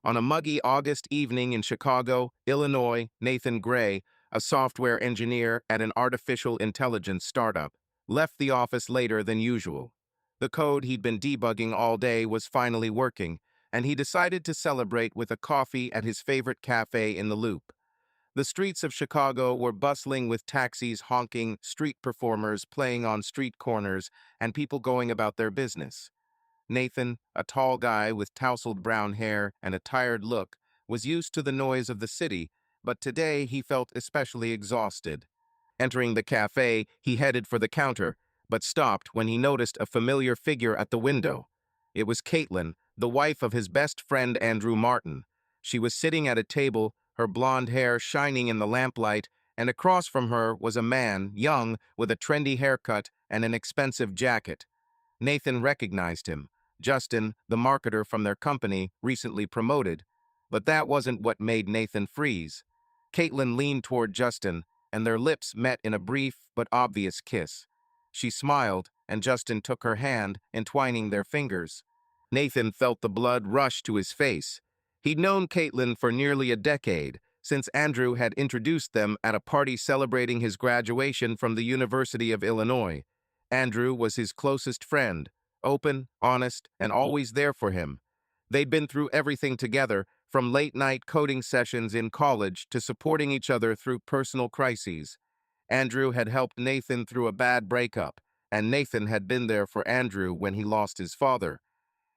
On a muggy August evening in Chicago, Illinois, Nathan Gray, a software engineer at an artificial intelligence startup, left the office later than usual. The code he'd been debugging all day was finally working, and he decided to celebrate with a coffee at his favorite cafe in the Loop. The streets of Chicago were bustling with taxis honking, street performers playing on street corners, and people going about their business. Nathan, a tall guy with tousled brown hair and a tired look, was used to the noise of the city, but today he felt especially exhausted. Entering the cafe, he headed for the counter, but stopped when he noticed a familiar figure at the window. It was Caitlin, the wife of his best friend Andrew Martin. She was sitting at a table, her blonde hair shining in the lamplight, and across from her was a man, young, with a trendy haircut and an expensive jacket. Nathan recognized him. Justin, the marketer from their company, recently promoted. But that wasn't what made Nathan freeze. Caitlin leaned toward Justin, and their lips met in a brief but obvious kiss. She smiled, and Justin took her hand, entwining their fingers. Nathan felt the blood rush to his face. He'd known Caitlin for nearly a decade, since Andrew had introduced them at a party celebrating his graduation from the University of Illinois. Andrew was his closest friend, open, honest, and always there for him. They'd been through everything together, from late-night coding sessions in college to supporting each other through personal crises. Andrew had helped Nathan through a bad breakup, and Nathan had been there for Andrew when he lost his father.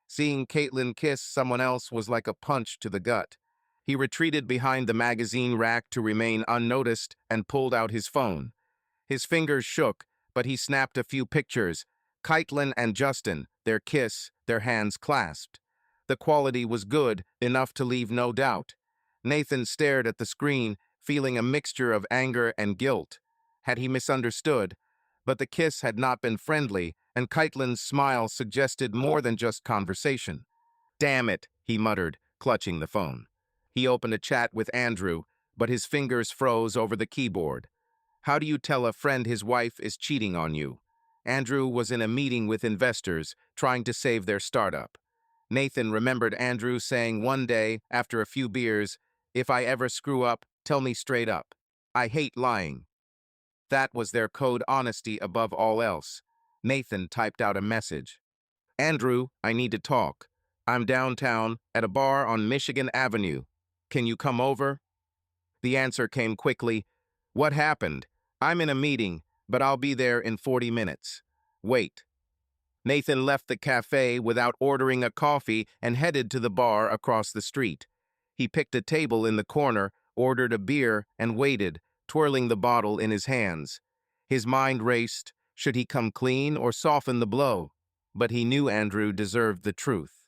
Seeing Caitlin kiss someone else was like a punch to the gut. He retreated behind the magazine rack to remain unnoticed and pulled out his phone. His fingers shook, but he snapped a few pictures. Caitlin and Justin, their kiss, their hands clasped. The quality was good, enough to leave no doubt. Nathan stared at the screen, feeling a mixture of anger and guilt. Had he misunderstood? But the kiss had not been friendly, and Caitlin's smile suggested more than just conversation. "Damn it," he muttered, clutching the phone. He opened a chat with Andrew, but his fingers froze over the keyboard. How do you tell a friend his wife is cheating on you? Andrew was in a meeting with investors, trying to save their startup. Nathan remembered Andrew saying one day, after a few beers, "If I ever screw up, tell me straight up. I hate lying." That was their code honesty above all else. Nathan typed out a message. "Andrew, I need to talk. I'm downtown, at a bar on Michigan Avenue. Can you come over?" The answer came quickly. "What happened? I'm in a meeting, but I'll be there in 40 minutes. Wait." Nathan left the cafe without ordering a coffee and headed to the bar across the street. He picked a table in the corner, ordered a beer, and waited, twirling the bottle in his hands. His mind raced. Should he come clean or soften the blow? But he knew Andrew deserved the truth.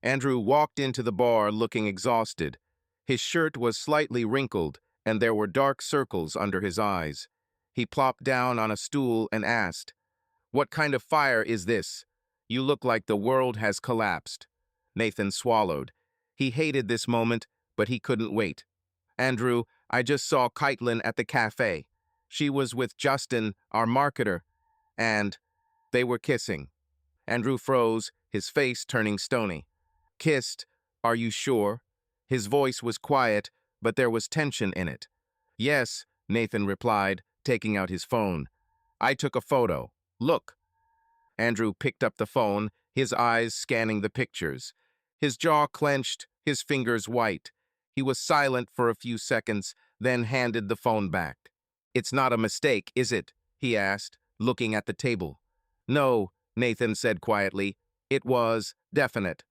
Andrew walked into the bar looking exhausted. His shirt was slightly wrinkled, and there were dark circles under his eyes. He plopped down on a stool and asked, "What kind of fire is this? You look like the world has collapsed." Nathan swallowed. He hated this moment, but he couldn't wait. "Andrew, I just saw Caitlin at the cafe. She was with Justin, our marketer, and they were kissing." Andrew froze, his face turning stony. "Kissed? Are you sure?" His voice was quiet, but there was tension in it. "Yes," Nathan replied, taking out his phone. "I took a photo. Look." Andrew picked up the phone, his eyes scanning the pictures. His jaw clenched, his fingers white. He was silent for a few seconds, then handed the phone back. "It's not a mistake, is it?" he asked, looking at the table. "No," Nathan said quietly. "It was definite."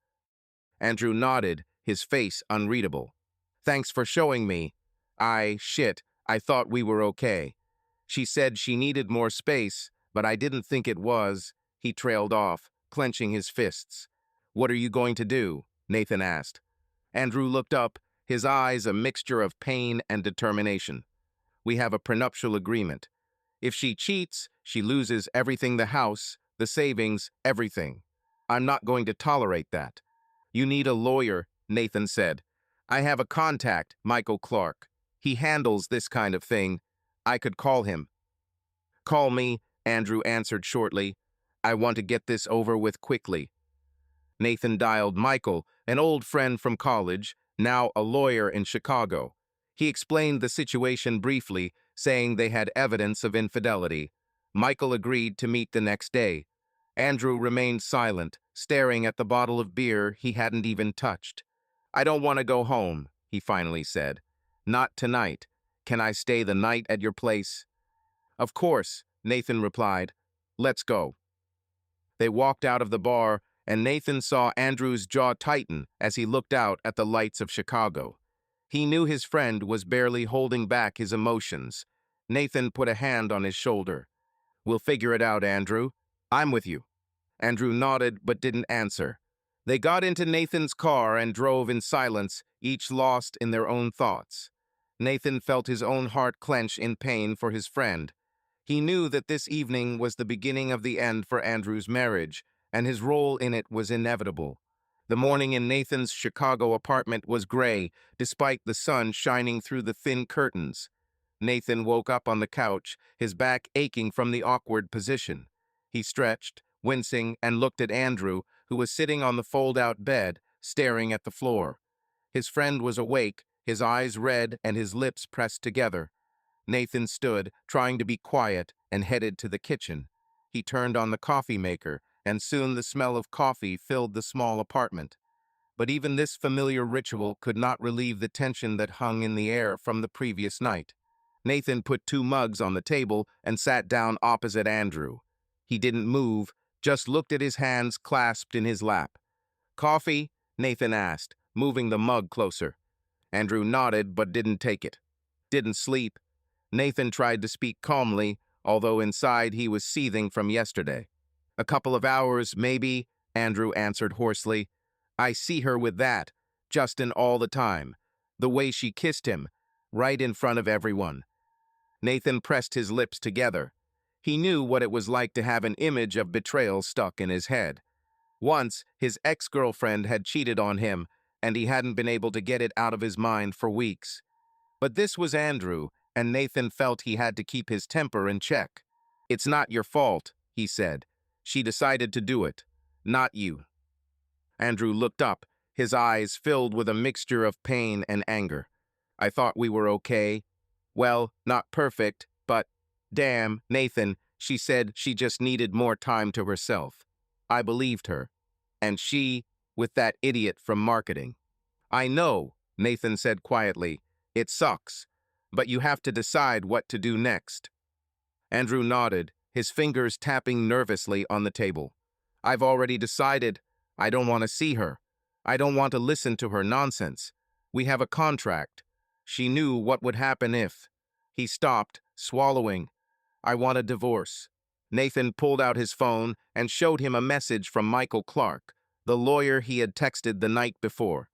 Andrew nodded, his face unreadable. "Thanks for showing me. I thought we were okay. She said she needed more space, but I didn't think it was." He trailed off, clenching his fists. "What are you going to do?" Nathan asked. Andrew looked up, his eyes a mixture of pain and determination. "We have a prenuptial agreement. If she cheats, she loses everything, the house, the savings, everything. I'm not going to tolerate that." "You need a lawyer," Nathan said. "I have a contact, Michael Clark. He handles this kind of thing. I could call him." "Call me," Andrew answered shortly. "I want to get this over with quickly." Nathan dialed Michael, an old friend from college. now a lawyer in Chicago. He explained the situation briefly, saying they had evidence of infidelity. Michael agreed to meet the next day. Andrew remained silent, staring at the bottle of beer he hadn't even touched. "I don't want to go home," he finally said. "Not tonight. Can I stay the night at your place?" "Of course," Nathan replied. "Let's go." They walked out of the bar, and Nathan saw Andrew's jaw tighten as he looked out at the lights of Chicago. He knew his friend was barely holding back his emotions. Nathan put a hand on his shoulder. "We'll figure it out, Andrew. I'm with you." Andrew nodded but didn't answer. They got into Nathan's car and drove in silence, each lost in their own thoughts. Nathan felt his own heart clench in pain for his friend. He knew that this evening was the beginning of the end for Andrew's marriage, and his role in it was inevitable. The morning in Nathan's Chicago apartment was gray, despite the sun shining through the thin curtains. Nathan woke up on the couch, his back aching from the awkward position. He stretched, wincing, and looked at Andrew, who was sitting on the fold-out bed, staring at the floor. His friend was awake, his eyes red and his lips pressed together. Nathan stood, trying to be quiet, and headed to the kitchen. He turned on the coffee maker, and soon the smell of coffee filled the small apartment. But even this familiar ritual could not relieve the tension that hung in the air from the previous night. Nathan put 2 mugs on the table and sat down opposite Andrew. He didn't move, just looked at his hands clasped in his lap. "Coffee?" Nathan asked, moving the mug closer. Andrew nodded but didn't take it. "Didn't sleep?" Nathan tried to speak calmly, although inside he was seething from yesterday. "A couple of hours, maybe," Andrew answered hoarsely. "I see her with that, Justin, all the time. The way she kissed him, right in front of everyone." Nathan pressed his lips together. He knew what it was like to have an image of betrayal stuck in his head. Once, his ex-girlfriend had cheated on him, and he hadn't been able to get it out of his mind for weeks. But this was Andrew, and Nathan felt he had to keep his temper in check. "It's not your fault," he said. "She decided to do it, not you." Andrew looked up, his eyes filled with a mixture of pain and anger. "I thought we were okay. Well, not perfect, but damn, Nathan, she said she just needed more time to herself. I believed her. And she, with that idiot from marketing." "I know," Nathan said quietly. "It sucks. But you have to decide what to do next." Andrew nodded, his fingers tapping nervously on the table. "I've already decided. I don't want to see her. I don't want to listen to her nonsense. We have a contract. She knew what would happen if." He stopped, swallowing. "I want a divorce." Nathan pulled out his phone and showed him a message from Michael Clark, the lawyer he had texted the night before.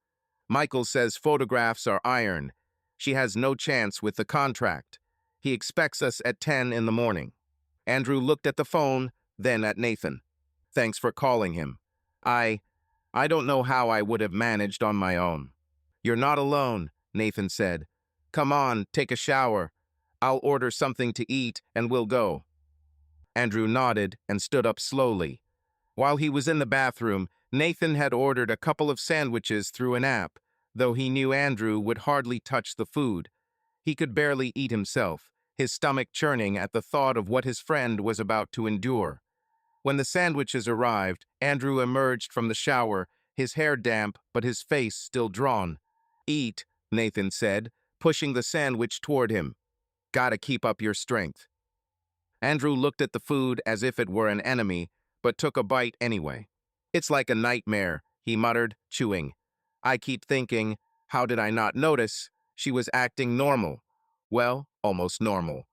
"Michael says photographs are iron. She has no chance with the contract. He expects us at 10 in the morning." Andrew looked at the phone, then at Nathan. "Thanks for calling him. I don't know how I would have managed on my own." "You're not alone," Nathan said. "Come on, take a shower. I'll order something to eat and we'll go." Andrew nodded and stood up slowly. While he was in the bathroom, Nathan had ordered a couple of sandwiches through an app, though he knew Andrew would hardly touch the food. He could barely eat himself, his stomach churning at the thought of what his friend was about to endure. When the sandwiches arrived, Andrew emerged from the shower, his hair damp but his face still drawn. "Eat," Nathan said, pushing the sandwich toward him. "Gotta keep up your strength." Andrew looked at the food as if it were an enemy, but took a bite anyway. "It's like a nightmare," he muttered, chewing. "I keep thinking, how did I not notice? She was acting normal. Well, almost normal.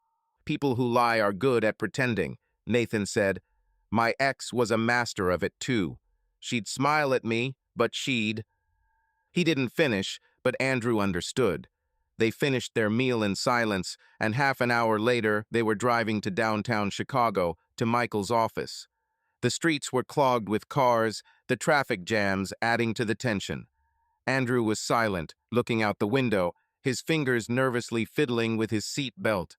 People who lie are good at pretending," Nathan said. "My ex was a master of it too. She'd smile at me, but she'd—" He didn't finish, but Andrew understood. They finished their meal in silence, and half an hour later they were driving to downtown Chicago, to Michael's office. The streets were clogged with cars, the traffic jams adding to the tension. Andrew was silent, looking out the window, his fingers nervously fiddling with his seat belt.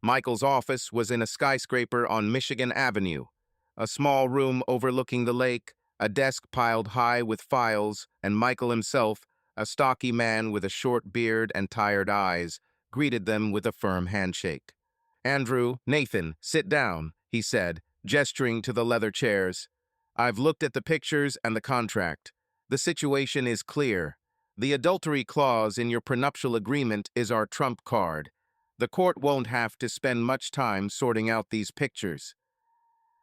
Michael's office was in a skyscraper on Michigan Avenue. A small room overlooking the lake, a desk piled high with files, and Michael himself, A stocky man with a short beard and tired eyes greeted them with a firm handshake. "Andrew, Nathan, sit down," he said, gesturing to the leather chairs. "I've looked at the pictures and the contract. The situation is clear. The adultery clause in your prenuptial agreement is our trump card. The court won't have to spend much time sorting out these pictures."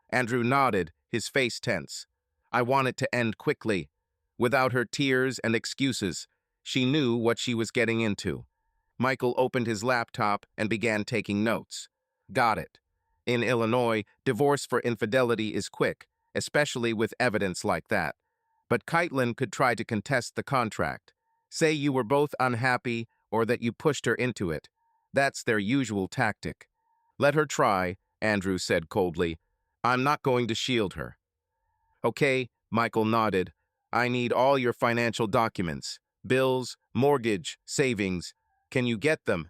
Andrew nodded, his face tense. I want it to end quickly. Without her tears and excuses, she knew what she was getting into. Michael opened his laptop and began taking notes. Got it. In Illinois, divorce for infidelity is quick, especially with evidence like that. But Kaitlyn could try to contest the contract. Say you were both unhappy or that you pushed her into it. That's their usual tactic. Let her try, Andrew said coldly. I'm not going to shield her. Okay, Michael nodded. I need all your financial documents. Bills, mortgage, savings. Can you get them?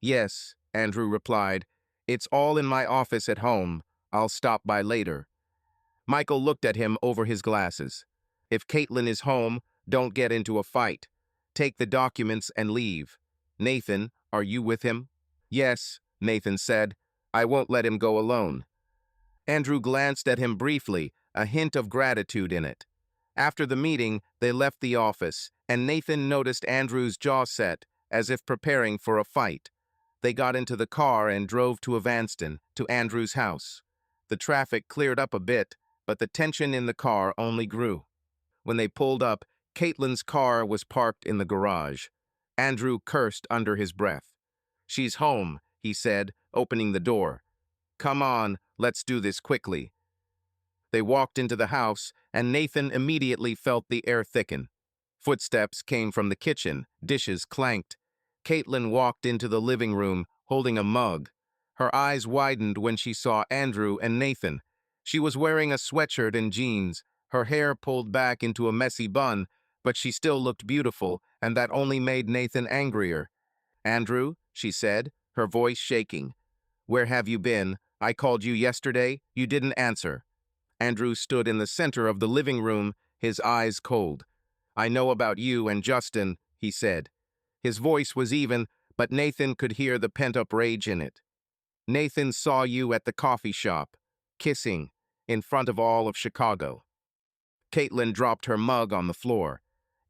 Yes, Andrew replied. It's all in my office at home. I'll stop by later. Michael looked at him over his glasses. If Kaitlyn is home, don't get into a fight. Take the documents and leave. Nathan, are you with him? Yes, Nathan said. I won't let him go alone. Andrew glanced at him briefly, a hint of gratitude in it. After the meeting, they left the office, and Nathan noticed Andrew's jaw set, as if preparing for a fight. They got into the car and drove to Evanston, to Andrew's house. The traffic cleared up a bit, but the tension in the car only grew. When they pulled up, Kaitlyn's car was parked in the garage. Andrew cursed under his breath. She's home, he said, opening the door. Come on, let's do this quickly. They walked into the house, and Nathan immediately felt the air thicken. Footsteps came from the kitchen, dishes clanked. Kaitlyn walked into the living room, holding a mug. Her eyes widened when she saw Andrew and Nathan. She was wearing a sweatshirt and jeans, her hair pulled back into a messy bun, but she still looked beautiful, and that only made Nathan angrier. Andrew, she said, her voice shaking. Where have you been? I called you yesterday. You didn't answer. Andrew stood in the center of the living room, his eyes cold. I know about you and Justin, he said. His voice was even, but Nathan could hear the pent-up rage in it. Nathan saw you at the coffee shop, kissing, in front of all of Chicago. Kaitlyn dropped her mug on the floor.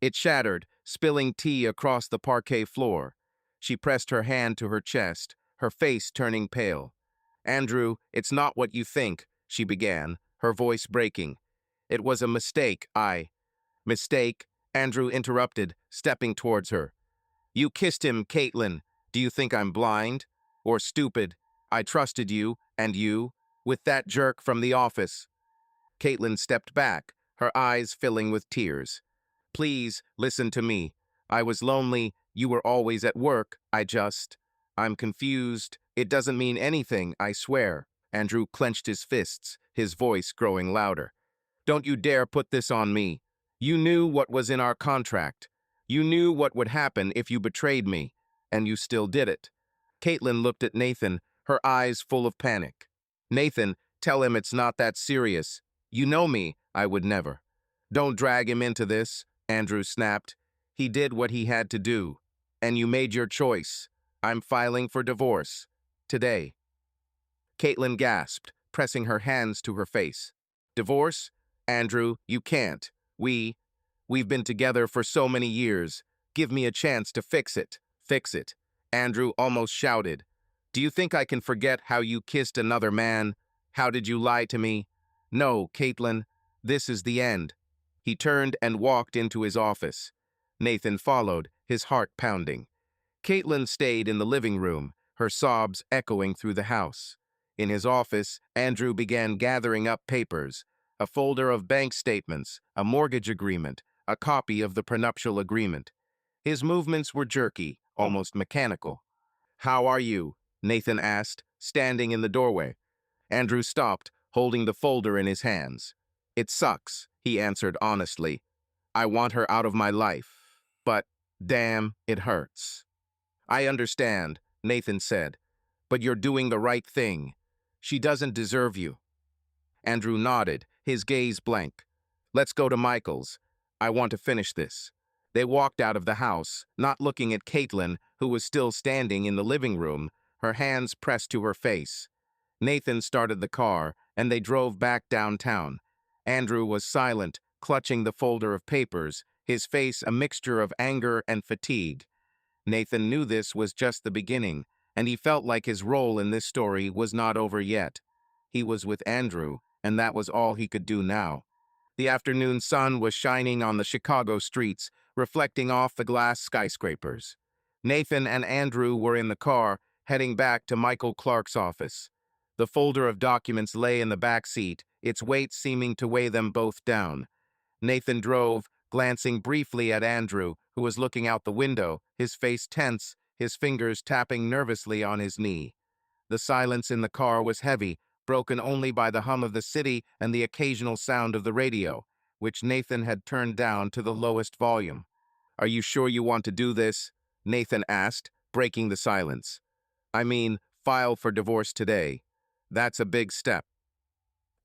It shattered, spilling tea across the parquet floor. She pressed her hand to her chest, her face turning pale. Andrew, it's not what you think, she began, her voice breaking. It was a mistake, Mistake, Andrew interrupted, stepping towards her. You kissed him, Kaitlyn. Do you think I'm blind? Or stupid? I trusted you, and you, with that jerk from the office. Kaitlyn stepped back, her eyes filling with tears. Please, listen to me. I was lonely, you were always at work, I'm confused. It doesn't mean anything, I swear. Andrew clenched his fists, his voice growing louder. Don't you dare put this on me. You knew what was in our contract. You knew what would happen if you betrayed me, and you still did it. Kaitlyn looked at Nathan, her eyes full of panic. Nathan, tell him it's not that serious. You know me, I would never. Don't drag him into this, Andrew snapped. He did what he had to do, and you made your choice. I'm filing for divorce. Today. Kaitlyn gasped, pressing her hands to her face. Divorce? Andrew, you can't. We've been together for so many years. Give me a chance to fix it. Fix it. Andrew almost shouted. Do you think I can forget how you kissed another man? How did you lie to me? No, Kaitlyn, this is the end. He turned and walked into his office. Nathan followed, his heart pounding. Kaitlyn stayed in the living room, her sobs echoing through the house. In his office, Andrew began gathering up papers, a folder of bank statements, a mortgage agreement, a copy of the prenuptial agreement. His movements were jerky, almost mechanical. How are you? Nathan asked, standing in the doorway. Andrew stopped, holding the folder in his hands. It sucks, he answered honestly. I want her out of my life, but damn, it hurts. I understand, Nathan said, but you're doing the right thing. She doesn't deserve you. Andrew nodded, his gaze blank. Let's go to Michael's. I want to finish this. They walked out of the house, not looking at Caitlin, who was still standing in the living room, her hands pressed to her face. Nathan started the car, and they drove back downtown. Andrew was silent, clutching the folder of papers, his face a mixture of anger and fatigue. Nathan knew this was just the beginning, and he felt like his role in this story was not over yet. He was with Andrew, and that was all he could do now. The afternoon sun was shining on the Chicago streets, reflecting off the glass skyscrapers. Nathan and Andrew were in the car, heading back to Michael Clark's office. The folder of documents lay in the back seat, its weight seeming to weigh them both down. Nathan drove, glancing briefly at Andrew, who was looking out the window, his face tense, his fingers tapping nervously on his knee. The silence in the car was heavy, broken only by the hum of the city and the occasional sound of the radio, which Nathan had turned down to the lowest volume. "Are you sure you want to do this?" Nathan asked, breaking the silence. "I mean, file for divorce today. That's a big step."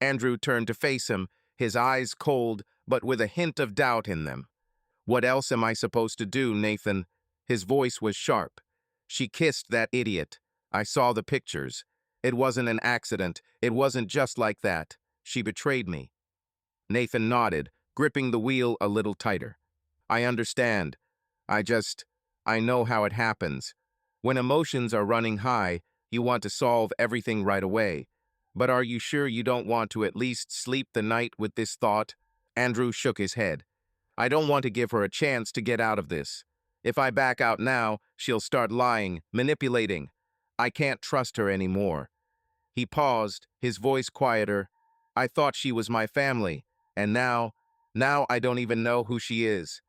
Andrew turned to face him, his eyes cold, but with a hint of doubt in them. "What else am I supposed to do, Nathan?" His voice was sharp. "She kissed that idiot. I saw the pictures. It wasn't an accident. It wasn't just like that. She betrayed me." Nathan nodded, gripping the wheel a little tighter. "I understand. I know how it happens. When emotions are running high, you want to solve everything right away. But are you sure you don't want to at least sleep the night with this thought?" Andrew shook his head. "I don't want to give her a chance to get out of this. If I back out now, she'll start lying, manipulating. I can't trust her anymore." He paused, his voice quieter. "I thought she was my family, and now I don't even know who she is."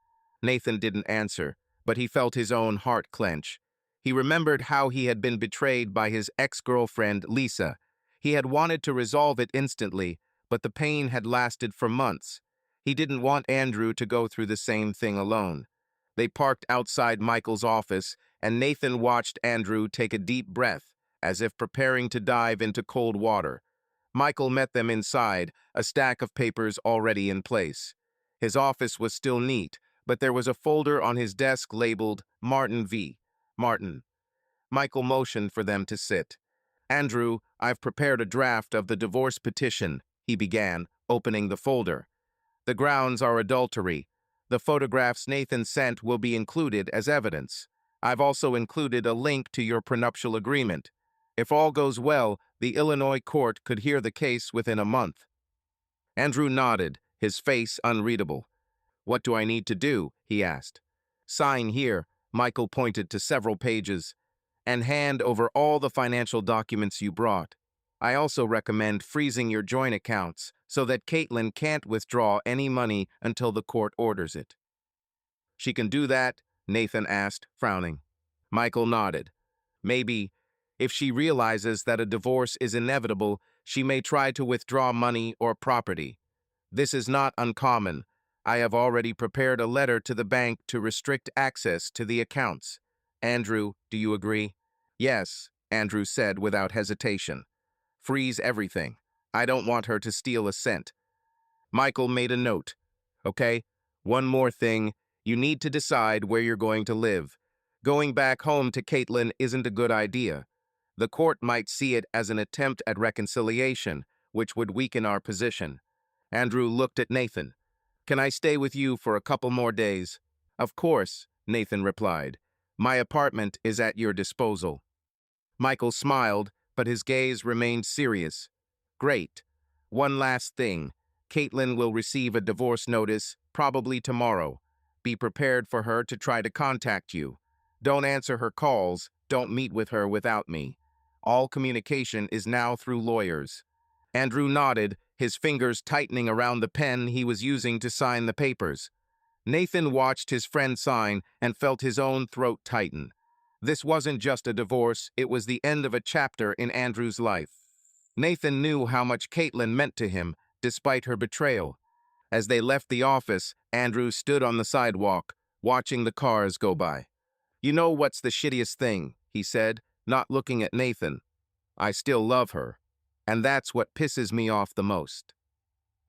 Nathan didn't answer, but he felt his own heart clench. He remembered how he had been betrayed by his ex-girlfriend, Lisa. He had wanted to resolve it instantly, but the pain had lasted for months. He didn't want Andrew to go through the same thing alone. They parked outside Michael's office, and Nathan watched Andrew take a deep breath, as if preparing to dive into cold water. Michael met them inside, a stack of papers already in place. His office was still neat, but there was a folder on his desk labeled Martin V. Martin. Michael motioned for them to sit. "Andrew, I've prepared a draft of the divorce petition," he began, opening the folder. "The grounds are adultery. The photographs Nathan sent will be included as evidence. I've also included a link to your prenuptial agreement. If all goes well, the Illinois court could hear the case within a month." Andrew nodded, his face unreadable. "What do I need to do?" he asked. "Sign here," Michael pointed to several pages, "and hand over all the financial documents you brought. I also recommend freezing your joint accounts so that Caitlin can't withdraw any money until the court orders it." "She can do that?" Nathan asked, frowning. Michael nodded. "Maybe, if she realizes that a divorce is inevitable, she may try to withdraw money or property. This is not uncommon. I have already prepared a letter to the bank to restrict access to the accounts. Andrew, do you agree?" "Yes," Andrew said without hesitation. "Freeze everything. I don't want her to steal a cent." Michael made a note. "Okay, one more thing. You need to decide where you're going to live. Going back home to Caitlin isn't a good idea. The court might see it as an attempt at reconciliation, which would weaken our position." Andrew looked at Nathan. "Can I stay with you for a couple more days?" "Of course," Nathan replied. "My apartment is at your disposal." Michael smiled, but his gaze remained serious. "Great. One last thing. Caitlin will receive a divorce notice, probably tomorrow. Be prepared for her to try to contact you. Don't answer her calls, don't meet with her without me. All communication is now through lawyers." Andrew nodded, his fingers tightening around the pen he was using to sign the papers. Nathan watched his friend sign and felt his own throat tighten. This wasn't just a divorce, it was the end of a chapter in Andrew's life. Nathan knew how much Caitlin meant to him, despite her betrayal. As they left the office, Andrew stood on the sidewalk, watching the cars go by. "You know what's the shittiest thing?" he said, not looking at Nathan. "I still love her. And that's what pisses me off the most."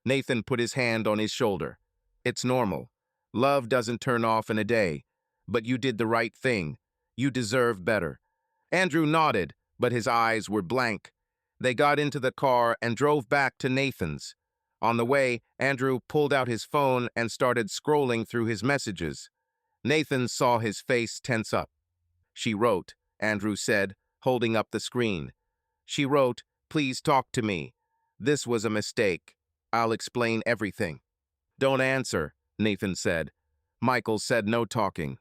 Nathan put his hand on his shoulder. "It's normal. Love doesn't turn off in a day. But you did the right thing. You deserve better. Andrew nodded, but his eyes were blank. They got into the car and drove back to Nathan's. On the way, Andrew pulled out his phone and started scrolling through his messages. Nathan saw his face tense up. She wrote, Andrew said, holding up the screen. She wrote, "Please talk to me. This was a mistake. I'll explain everything." "Don't answer," Nathan said. Michael said no talking.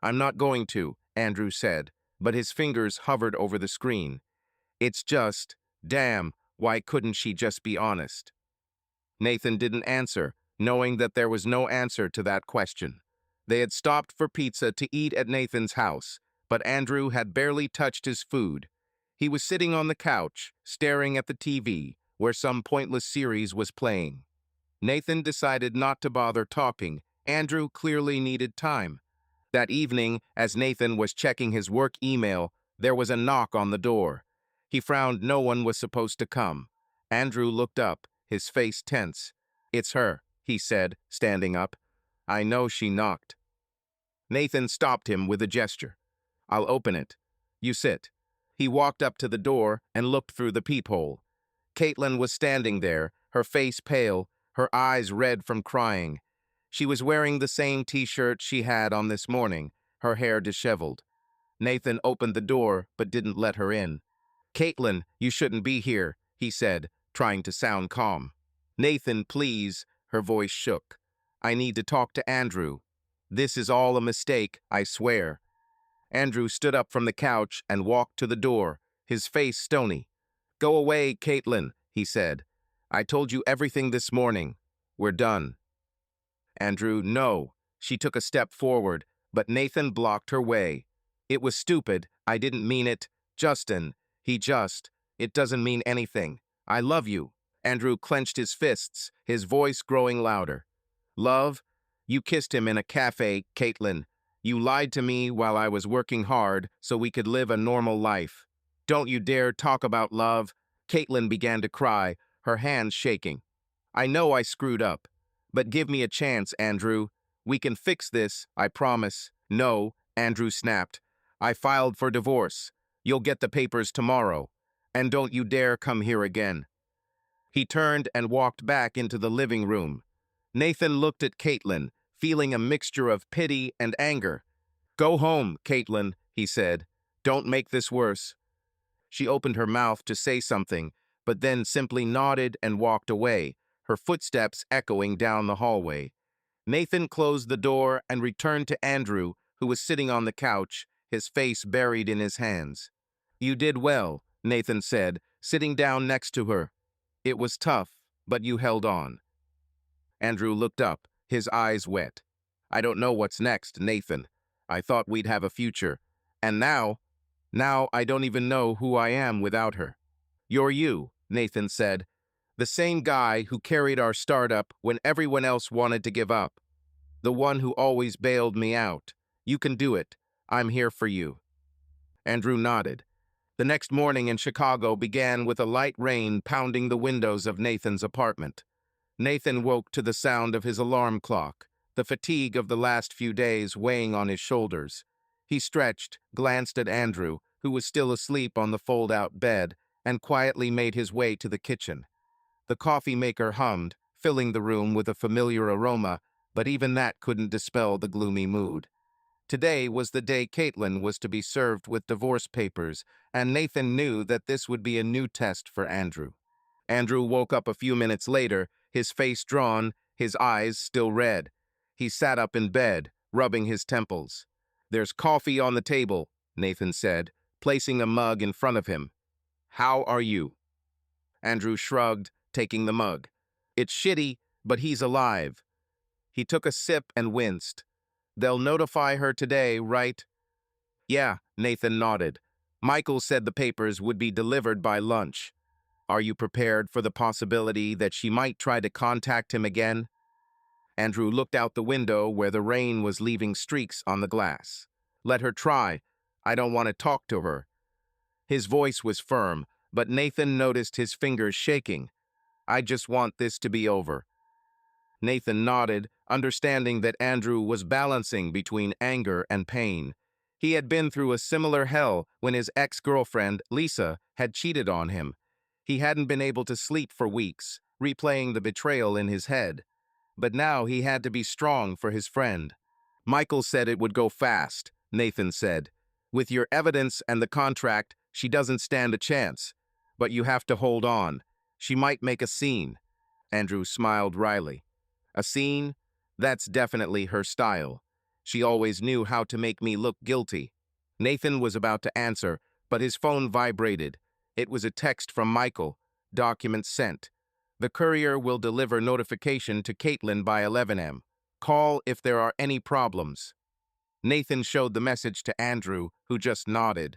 "I'm not going to," Andrew said, but his fingers hovered over the screen. "It's just, damn, why couldn't she just be honest?" Nathan didn't answer, knowing that there was no answer to that question. They had stopped for pizza to eat at Nathan's house, but Andrew had barely touched his food. He was sitting on the couch, staring at the TV, where some pointless series was playing. Nathan decided not to bother talking. Andrew clearly needed time. That evening, as Nathan was checking his work email, there was a knock on the door. He found no one was supposed to come. Andrew looked up, his face tense. "It's her," he said, standing up. "I know she knocked." Nathan stopped him with a gesture. "I'll open it. You sit." He walked up to the door and looked through the peephole. Caitlin was standing there, her face pale, her eyes red from crying. She was wearing the same t-shirt she had on this morning, her hair disheveled. Nathan opened the door but didn't let her in. "Caitlin, you shouldn't be here," he said, trying to sound calm. "Nathan, please," her voice shook. "I need to talk to Andrew. This is all a mistake, I swear." Andrew stood up from the couch and walked to the door, his face stony. "Go away, Caitlin," he said. "I told you everything this morning. We're done." Andrew, no. She took a step forward, but Nathan blocked her way. "It was stupid. I didn't mean it. Justin, it doesn't mean anything. I love you." Andrew clenched his fists, his voice growing louder. "Love? You kissed him in a cafe, Caitlin. You lied to me while I was working hard so we could live a normal life. Don't you dare talk about love." Caitlin began to cry, her hands shaking. "I know I screwed up, but give me a chance, Andrew. We can fix this, I promise." "No," Andrew snapped. "I filed for divorce. You'll get the papers tomorrow. And don't you dare come here again." He turned and walked back into the living room. Nathan looked at Caitlin, feeling a mixture of pity and anger. "Go home, Caitlin," he said. "Don't make this worse." She opened her mouth to say something, but then simply nodded and walked away, her footsteps echoing down the hallway. Nathan closed the door and returned to Andrew, who was sitting on the couch, his face buried in his hands. "You did well," Nathan said, sitting down next to her. "It was tough, but you held on." Andrew looked up, his eyes wet. "I don't know what's next, Nathan. I thought we'd have a future. And now I don't even know who I am without her." "You're you," Nathan said. "The same guy who carried our startup when everyone else wanted to give up. The one who always bailed me out. You can do it. I'm here for you." Andrew nodded. The next morning in Chicago began with a light rain pounding the windows of Nathan's apartment. Nathan woke to the sound of his alarm clock, the fatigue of the last few days weighing on his shoulders. He stretched, glanced at Andrew, who was still asleep on the fold-out bed, and quietly made his way to the kitchen. The coffee maker hummed, filling the room with a familiar aroma, but even that couldn't dispel the gloomy mood. Today was the day Caitlin was to be served with divorce papers, and Nathan knew that this would be a new test for Andrew. Andrew woke up a few minutes later, his face drawn, his eyes still red. He sat up in bed, rubbing his temples. "There's coffee on the table," Nathan said, placing a mug in front of him. "How are you?" Andrew shrugged, taking the mug. "It's shitty, but he's alive." He took a sip and winced. "They'll notify her today, right?" "Yeah," Nathan nodded. "Michael said the papers would be delivered by lunch. Are you prepared for the possibility that she might try to contact him again?" Andrew looked out the window where the rain was leaving streaks on the glass. "Let her try. I don't want to talk to her." His voice was firm, but Nathan noticed his fingers shaking. "I just want this to be over." Nathan nodded, understanding that Andrew was balancing between anger and pain. He had been through a similar hell when his ex-girlfriend, Lisa, had cheated on him. He hadn't been able to sleep for weeks, replaying the betrayal in his head. But now he had to be strong for his friend. Michael said it would go fast, Nathan said. With your evidence and the contract, she doesn't stand a chance. But you have to hold on. She might make a scene. Andrew smiled wryly. A scene? That's definitely her style. She always knew how to make me look guilty. Nathan was about to answer, but his phone vibrated. It was a text from Michael. Document sent. The courier will deliver notification to Caitlin by 11 a.m. Call if there are any problems. Nathan showed the message to Andrew, who just nodded.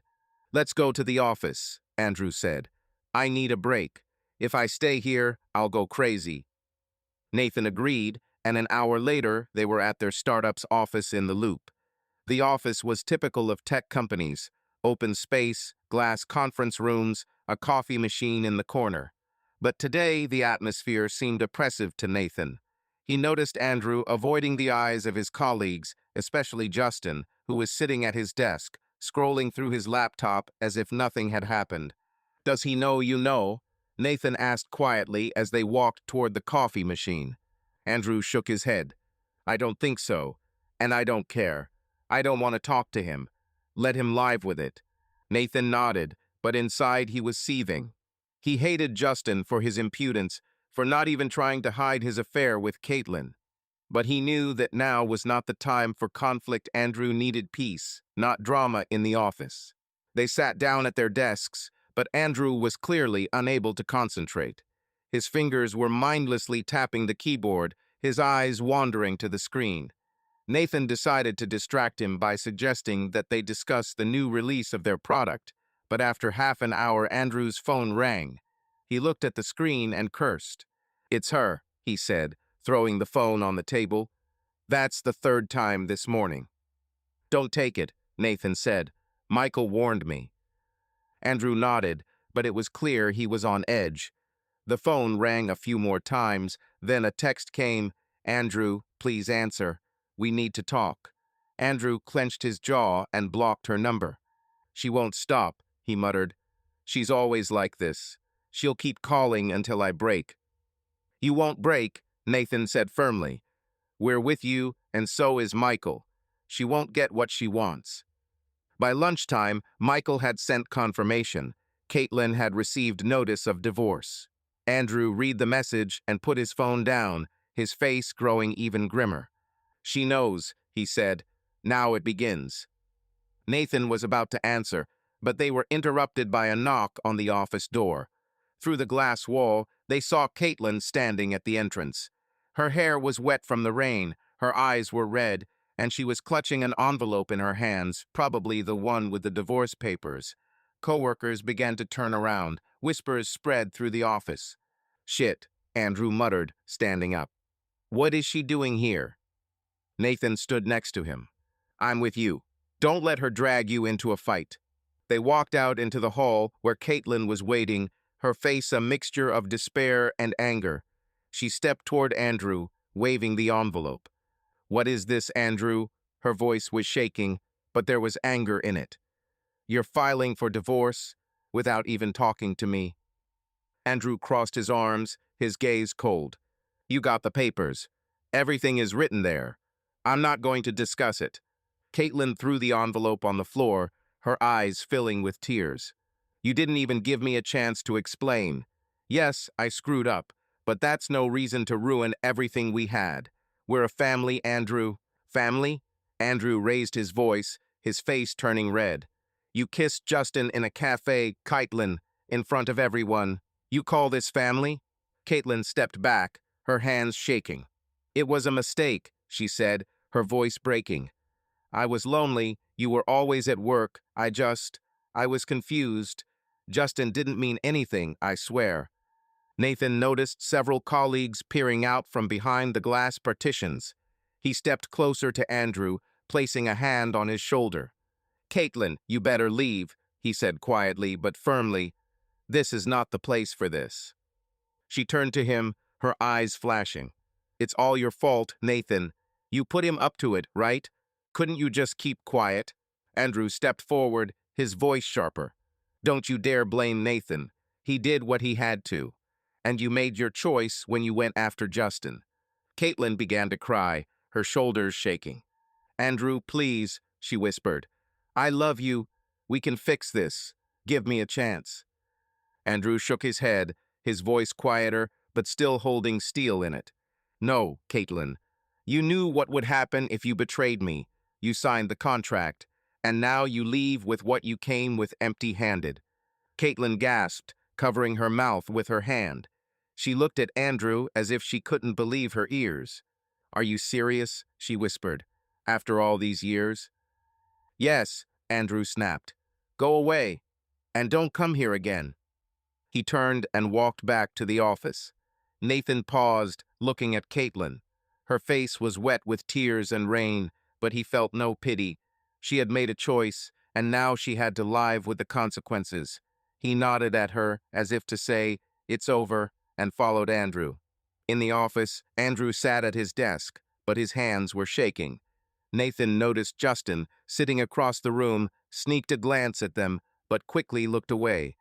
Let's go to the office, Andrew said. I need a break. If I stay here, I'll go crazy. Nathan agreed, and an hour later, they were at their startup's office in the Loop. The office was typical of tech companies: open space, glass conference rooms, a coffee machine in the corner. But today, the atmosphere seemed oppressive to Nathan. He noticed Andrew avoiding the eyes of his colleagues, especially Justin, who was sitting at his desk, scrolling through his laptop as if nothing had happened. Does he know you know? Nathan asked quietly as they walked toward the coffee machine. Andrew shook his head. I don't think so, and I don't care. I don't want to talk to him. Let him live with it. Nathan nodded, but inside he was seething. He hated Justin for his impudence, for not even trying to hide his affair with Caitlin. But he knew that now was not the time for conflict. Andrew needed peace, not drama in the office. They sat down at their desks, but Andrew was clearly unable to concentrate. His fingers were mindlessly tapping the keyboard, his eyes wandering to the screen. Nathan decided to distract him by suggesting that they discuss the new release of their product, but after half an hour, Andrew's phone rang. He looked at the screen and cursed. It's her, he said, throwing the phone on the table. That's the third time this morning. Don't take it, Nathan said. Michael warned me. Andrew nodded, but it was clear he was on edge. The phone rang a few more times, then a text came. Andrew, please answer. We need to talk. Andrew clenched his jaw and blocked her number. She won't stop, he muttered. She's always like this. She'll keep calling until I break. You won't break, Nathan said firmly. We're with you, and so is Michael. She won't get what she wants. By lunchtime, Michael had sent confirmation. Caitlin had received notice of divorce. Andrew read the message and put his phone down, his face growing even grimmer. She knows, he said. Now it begins. Nathan was about to answer, but they were interrupted by a knock on the office door. Through the glass wall, they saw Caitlin standing at the entrance. Her hair was wet from the rain, her eyes were red, and she was clutching an envelope in her hands, probably the one with the divorce papers. Coworkers began to turn around. Whispers spread through the office. Shit, Andrew muttered, standing up. What is she doing here? Nathan stood next to him. I'm with you. Don't let her drag you into a fight. They walked out into the hall where Caitlin was waiting, her face a mixture of despair and anger. She stepped toward Andrew, waving the envelope. What is this, Andrew? Her voice was shaking, but there was anger in it. You're filing for divorce without even talking to me. Andrew crossed his arms, his gaze cold. You got the papers. Everything is written there. I'm not going to discuss it. Caitlin threw the envelope on the floor, her eyes filling with tears. You didn't even give me a chance to explain. Yes, I screwed up, but that's no reason to ruin everything we had. We're a family, Andrew. Family? Andrew raised his voice, his face turning red. You kissed Justin in a cafe, Caitlin, in front of everyone. You call this family? Caitlin stepped back, her hands shaking. It was a mistake, she said, her voice breaking. I was lonely, you were always at work, I was confused. Justin didn't mean anything, I swear. Nathan noticed several colleagues peering out from behind the glass partitions. He stepped closer to Andrew, placing a hand on his shoulder. Caitlin, you better leave, he said quietly but firmly. This is not the place for this. She turned to him, her eyes flashing. It's all your fault, Nathan. You put him up to it, right? Couldn't you just keep quiet? Andrew stepped forward, his voice sharper. Don't you dare blame Nathan. He did what he had to. And you made your choice when you went after Justin. Caitlin began to cry, her shoulders shaking. Andrew, please, she whispered. I love you. We can fix this. Give me a chance. Andrew shook his head, his voice quieter, but still holding steel in it. No, Caitlin. You knew what would happen if you betrayed me. You signed the contract, and now you leave with what you came with empty-handed. Caitlin gasped, covering her mouth with her hand. She looked at Andrew as if she couldn't believe her ears. Are you serious? She whispered. After all these years? Yes, Andrew snapped. Go away, and don't come here again. He turned and walked back to the office. Nathan paused, looking at Caitlin. Her face was wet with tears and rain, but he felt no pity. She had made a choice, and now she had to live with the consequences. He nodded at her, as if to say, it's over, and followed Andrew. In the office, Andrew sat at his desk, but his hands were shaking. Nathan noticed Justin, sitting across the room, sneaked a glance at them, but quickly looked away.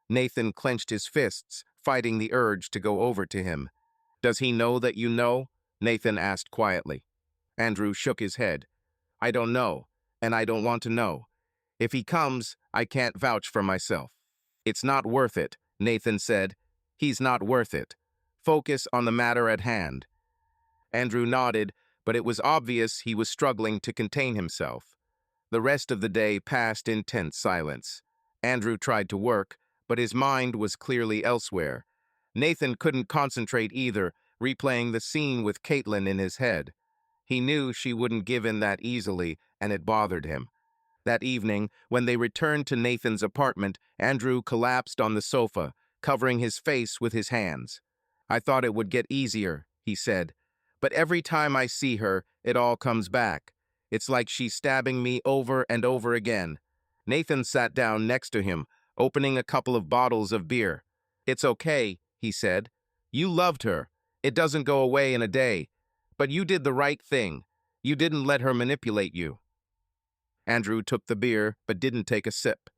Nathan clenched his fists, fighting the urge to go over to him. Does he know that you know? Nathan asked quietly. Andrew shook his head. I don't know, and I don't want to know. If he comes, I can't vouch for myself. It's not worth it, Nathan said. He's not worth it. Focus on the matter at hand. Andrew nodded, but it was obvious he was struggling to contain himself. The rest of the day passed in tense silence. Andrew tried to work, but his mind was clearly elsewhere. Nathan couldn't concentrate either, replaying the scene with Caitlin in his head. He knew she wouldn't give in that easily, and it bothered him. That evening, when they returned to Nathan's apartment, Andrew collapsed on the sofa, covering his face with his hands. I thought it would get easier, he said. But every time I see her, it all comes back. It's like she's stabbing me over and over again. Nathan sat down next to him, opening a couple of bottles of beer. It's okay, he said. You loved her. It doesn't go away in a day. But you did the right thing. You didn't let her manipulate you. Andrew took the beer, but didn't take a sip.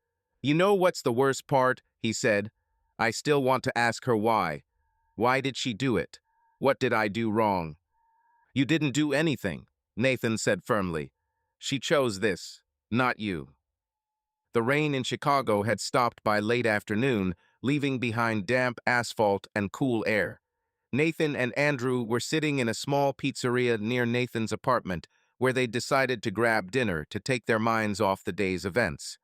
You know what's the worst part? He said. I still want to ask her why. Why did she do it? What did I do wrong? You didn't do anything, Nathan said firmly. She chose this, not you. The rain in Chicago had stopped by late afternoon, leaving behind damp asphalt and cool air. Nathan and Andrew were sitting in a small pizzeria near Nathan's apartment, where they decided to grab dinner to take their minds off the day's events.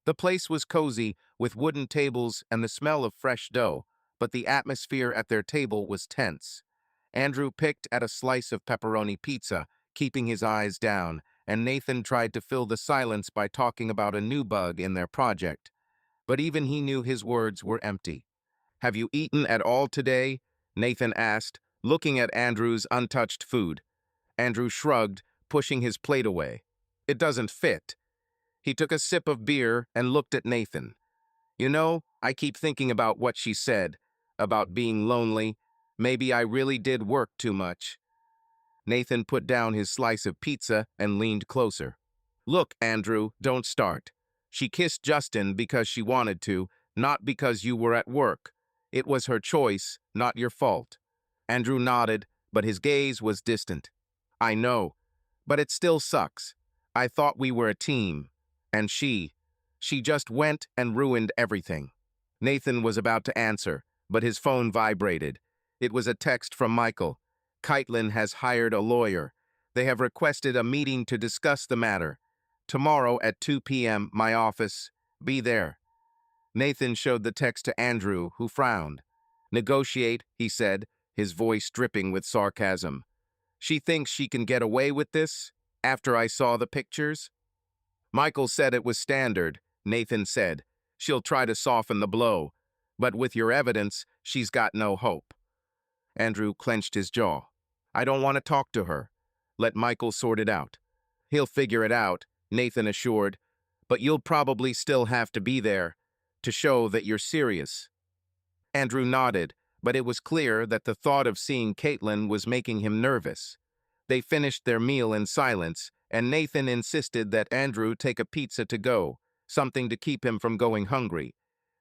The place was cozy, with wooden tables and the smell of fresh dough, but the atmosphere at their table was tense. Andrew picked at a slice of pepperoni pizza, keeping his eyes down, and Nathan tried to fill the silence by talking about a new bug in their project. But even he knew his words were empty. Have you eaten at all today? Nathan asked, looking at Andrew's untouched food. Andrew shrugged, pushing his plate away. It doesn't fit. He took a sip of beer and looked at Nathan. You know, I keep thinking about what she said, about being lonely. Maybe I really did work too much. Nathan put down his slice of pizza and leaned closer. Look, Andrew, don't start. She kissed Justin because she wanted to, not because you were at work. It was her choice, not your fault. Andrew nodded, but his gaze was distant. I know, but it still sucks. I thought we were a team. And she just went and ruined everything. Nathan was about to answer, but his phone vibrated. It was a text from Michael. Caitlin has hired a lawyer. They have requested a meeting to discuss the matter. Tomorrow at 2 p.m., my office. Be there. Nathan showed the text to Andrew, who frowned. Negotiate, he said, his voice dripping with sarcasm. She thinks she can get away with this? After I saw the pictures? Michael said it was standard, Nathan said. She'll try to soften the blow. But with your evidence, she's got no hope. Andrew clenched his jaw. I don't want to talk to her. Let Michael sort it out. He'll figure it out, Nathan assured. But you'll probably still have to be there to show that you're serious. Andrew nodded, but it was clear that the thought of seeing Caitlin was making him nervous. They finished their meal in silence, and Nathan insisted that Andrew take a pizza to go, something to keep him from going hungry.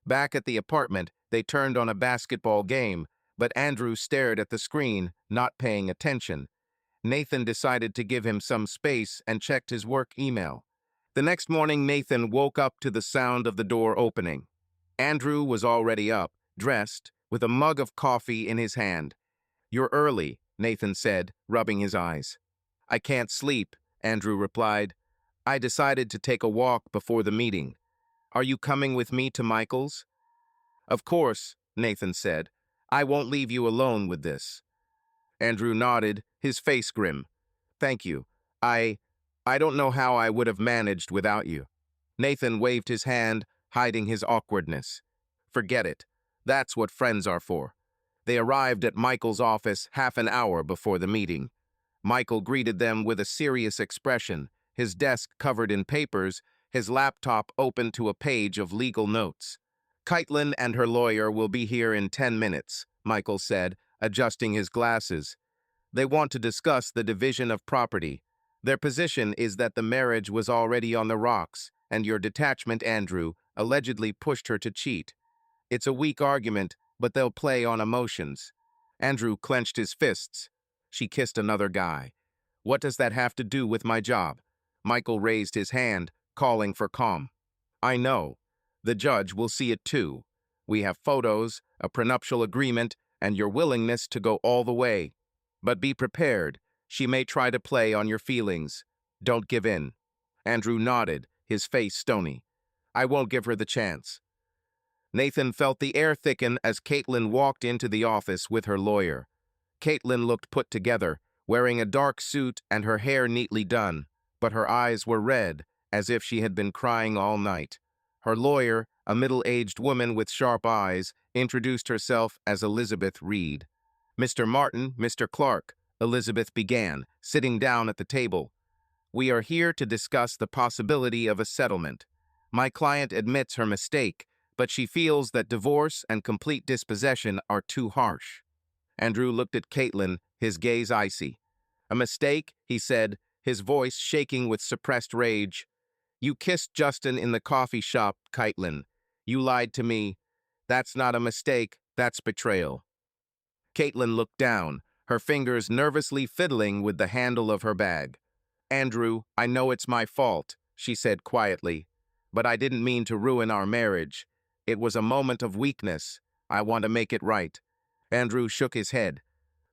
Back at the apartment, they turned on a basketball game, but Andrew stared at the screen, not paying attention. Nathan decided to give him some space and checked his work email. The next morning, Nathan woke up to the sound of the door opening. Andrew was already up, dressed, with a mug of coffee in his hand. "You're early," Nathan said, rubbing his eyes. "I can't sleep," Andrew replied. "I decided to take a walk before the meeting. Are you coming with me to Michael's?" "Of course," Nathan said. "I won't leave you alone with this." Andrew nodded, his face grim. "Thank you. I don't know how I would have managed without you." Nathan waved his hand, hiding his awkwardness. "Forget it. That's what friends are for." They arrived at Michael's office half an hour before the meeting. Michael greeted them with a serious expression, his desk covered in papers, his laptop open to a page of legal notes. "Caitlin and her lawyer will be here in 10 minutes, Michael said, adjusting his glasses. "They want to discuss the division of property. Their position is that the marriage was already on the rocks, and your detachment, Andrew, allegedly pushed her to cheat. It's a weak argument, but they'll play on emotions." Andrew clenched his fists. "She kissed another guy. What does that have to do with my job?" Michael raised his hand, calling for calm. "I know. The judge will see it too. We have photos, a prenuptial agreement, and your willingness to go all the way. But be prepared. She may try to play on your feelings. Don't give in." Andrew nodded, his face stony. "I won't give her the chance." Nathan felt the air thicken as Caitlin walked into the office with her lawyer. Caitlin looked put together, wearing a dark suit and her hair neatly done, but her eyes were red, as if she had been crying all night. Her lawyer, a middle-aged woman with sharp eyes, introduced herself as Elizabeth Reed. "Mr. Martin, Mr. Clark," Elizabeth began, sitting down at the table. "We are here to discuss the possibility of a settlement. My client admits her mistake, but she feels that divorce and complete dispossession are too harsh." Andrew looked at Caitlin, his gaze icy. "A mistake," he said, his voice shaking with suppressed rage. "You kissed Justin in the coffee shop, Caitlin. You lied to me. That's not a mistake, that's betrayal." Caitlin looked down, her fingers nervously fiddling with the handle of her bag. "Andrew, I know it's my fault," she said quietly, "but I didn't mean to ruin our marriage. It was a moment of weakness. I want to make it right." Andrew shook his head.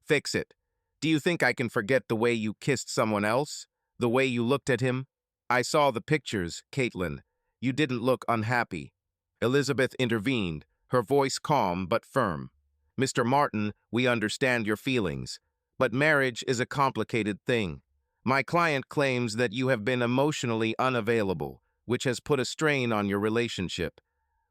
"Fix it. Do you think I can forget the way you kissed someone else? The way you looked at him? I saw the pictures, Caitlin. You didn't look unhappy." Elizabeth intervened, her voice calm but firm. "Mr. Martin, we understand your feelings, but marriage is a complicated thing. My client claims that you have been emotionally unavailable, which has put a strain on your relationship.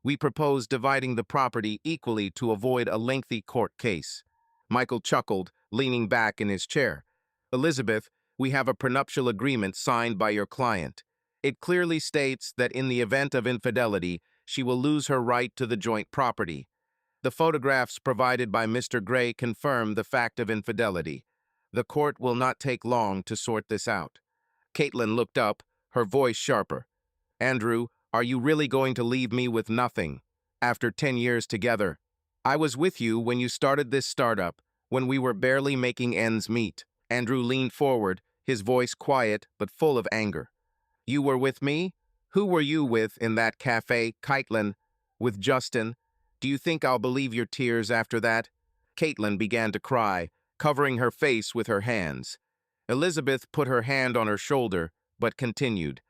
We propose dividing the property equally to avoid a lengthy court case." Michael chuckled, leaning back in his chair. "Elizabeth, we have a prenuptial agreement signed by your client. It clearly states that in the event of infidelity, she will lose her right to the joint property. The photographs provided by Mr. Gray confirm the fact of infidelity. The court will not take long to sort this out." Caitlin looked up, her voice sharper. "Andrew, are you really going to leave me with nothing? After 10 years together. I was with you when you started this startup, when we were barely making ends meet." Andrew leaned forward, his voice quiet but full of anger. "You were with me? Who were you with in that cafe, Caitlin? With Justin? Do you think I'll believe your tears after that?" Caitlin began to cry, covering her face with her hands. Elizabeth put her hand on her shoulder, but continued.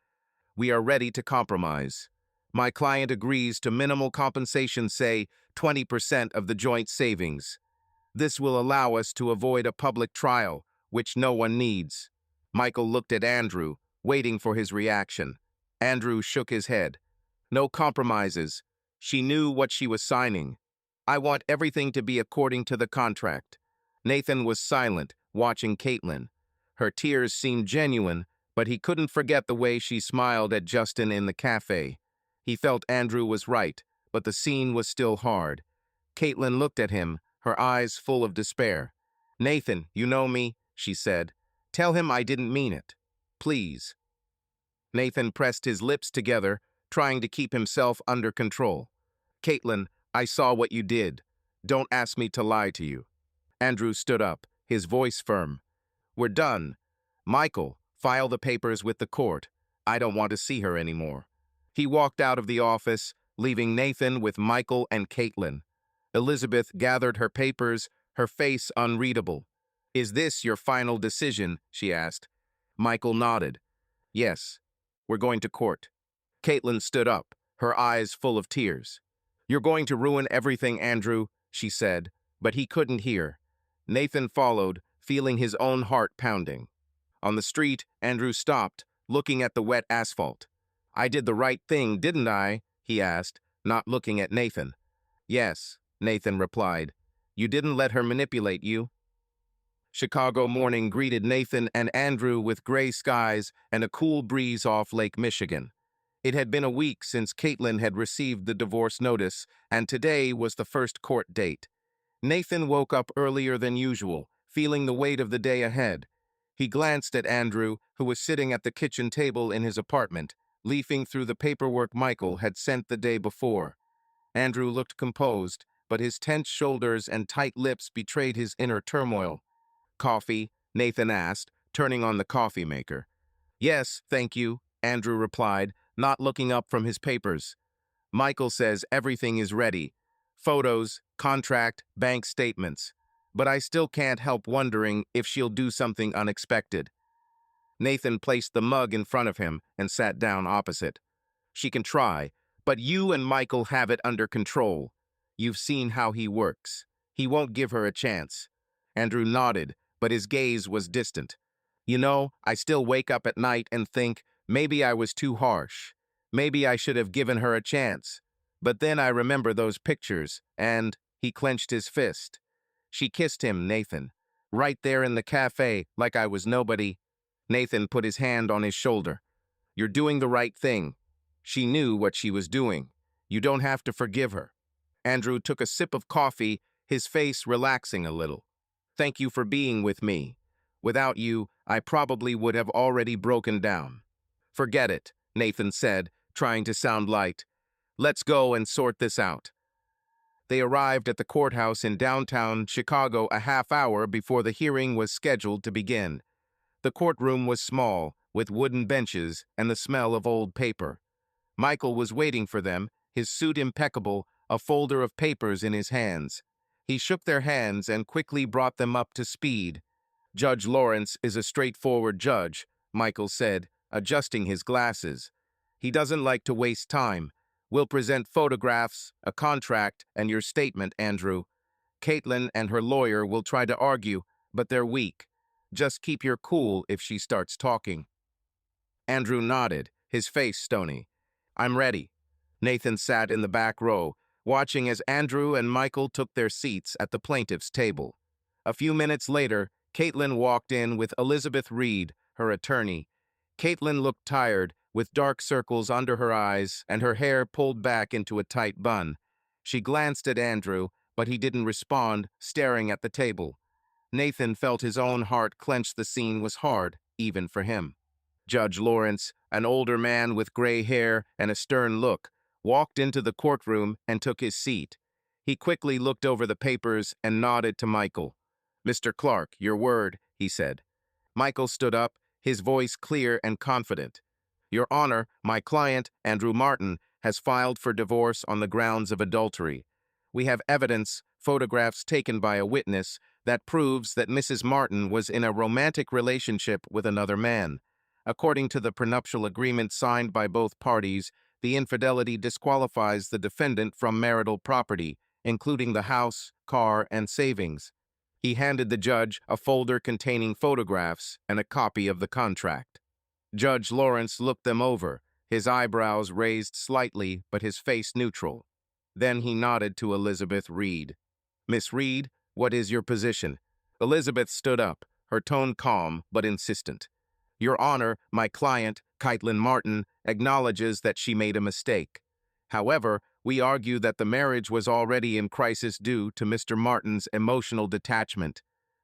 "We are ready to compromise. My client agrees to minimal compensation, say 20% of the joint savings. This will allow us to avoid a public trial, which no one needs." Michael looked at Andrew, waiting for his reaction. Andrew shook his head. "No compromises. She knew what she was signing. I want everything to be according to the contract." Nathan was silent, watching Caitlin. Her tears seemed genuine, but he couldn't forget the way she smiled at Justin in the cafe. He felt Andrew was right, but the scene was still hard. Caitlin looked at him, her eyes full of despair. "Nathan, you know me," she said. "Tell him I didn't mean it. Please." Nathan pressed his lips together, trying to keep himself under control. "Caitlin, I saw what you did. Don't ask me to lie to you." Andrew stood up, his voice firm. "We're done. Michael, file the papers with the court. I don't want to see her anymore." He walked out of the office, leaving Nathan with Michael and Caitlin. Elizabeth gathered her papers, her face unreadable. "Is this your final decision?" she asked. Michael nodded. "Yes, we're going to court." Caitlin stood up, her eyes full of tears. "You're going to ruin everything, Andrew," she said, but he couldn't hear. Nathan followed, feeling his own heart pounding. On the street, Andrew stopped, looking at the wet asphalt. "I did the right thing, didn't I?" he asked, not looking at Nathan. "Yes," Nathan replied. "You didn't let her manipulate you." Chicago morning greeted Nathan and Andrew with gray skies and a cool breeze off Lake Michigan. It had been a week since Caitlin had received the divorce notice, and today was the first court date. Nathan woke up earlier than usual, feeling the weight of the day ahead. He glanced at Andrew, who was sitting at the kitchen table in his apartment, leafing through the paperwork Michael had sent the day before. Andrew looked composed, but his tense shoulders and tight lips betrayed his inner turmoil. "Coffee?" Nathan asked, turning on the coffee maker. "Yes, thank you," Andrew replied, not looking up from his papers. "Michael says everything is ready. Photos, contract, bank statements. But I still can't help wondering if she'll do something unexpected." Nathan placed the mug in front of him and sat down opposite. "She can try, but you and Michael have it under control. You've seen how he works. He won't give her a chance." Andrew nodded, but his gaze was distant. "You know, I still wake up at night and think, maybe I was too harsh. Maybe I should have given her a chance. But then I remember those pictures, and," he clenched his fist. "She kissed him, Nathan. Right there in the cafe, like I was nobody." Nathan put his hand on his shoulder. "You're doing the right thing. She knew what she was doing. You don't have to forgive her." Andrew took a sip of coffee, his face relaxing a little. "Thank you for being with me. Without you, I probably would have already broken down." "Forget it," Nathan said, trying to sound light. "Let's go and sort this out." They arrived at the courthouse in downtown Chicago a half hour before the hearing was scheduled to begin. The courtroom was small, with wooden benches and the smell of old paper. Michael was waiting for them, his suit impeccable, a folder of papers in his hands. He shook their hands and quickly brought them up to speed. "Judge Lawrence is a straightforward judge," Michael said, adjusting his glasses. "He doesn't like to waste time. We'll present photographs, a contract, and your statement, Andrew. Caitlin and her lawyer will try to argue, but they're weak. Just keep your cool if she starts talking." Andrew nodded, his face stony. "I'm ready." Nathan sat in the back row, watching as Andrew and Michael took their seats at the plaintiff's table. A few minutes later, Caitlin walked in with Elizabeth Reed, her attorney. Caitlin looked tired, with dark circles under her eyes and her hair pulled back into a tight bun. She glanced at Andrew, but he didn't respond, staring at the table. Nathan felt his own heart clench. The scene was hard, even for him. Judge Lawrence, an older man with gray hair and a stern look, walked into the courtroom and took his seat. He quickly looked over the papers and nodded to Michael. "Mr. Clark, your word," he said. Michael stood up, his voice clear and confident. "Your Honor, my client, Andrew Martin, has filed for divorce on the grounds of adultery. We have evidence, photographs taken by a witness, that proves that Mrs. Martin was in a romantic relationship with another man. According to the prenuptial agreement signed by both parties, the infidelity disqualifies the defendant from marital property, including the house, car, and savings." He handed the judge a folder containing photographs and a copy of the contract. Judge Lawrence looked them over, his eyebrows raised slightly but his face neutral. Then he nodded to Elizabeth Reed. "Miss Reed, what is your position?" Elizabeth stood up, her tone calm but insistent. "Your Honor, my client, Caitlin Martin, acknowledges that she made a mistake. However, We argue that the marriage was already in crisis due to Mr. Martin's emotional detachment.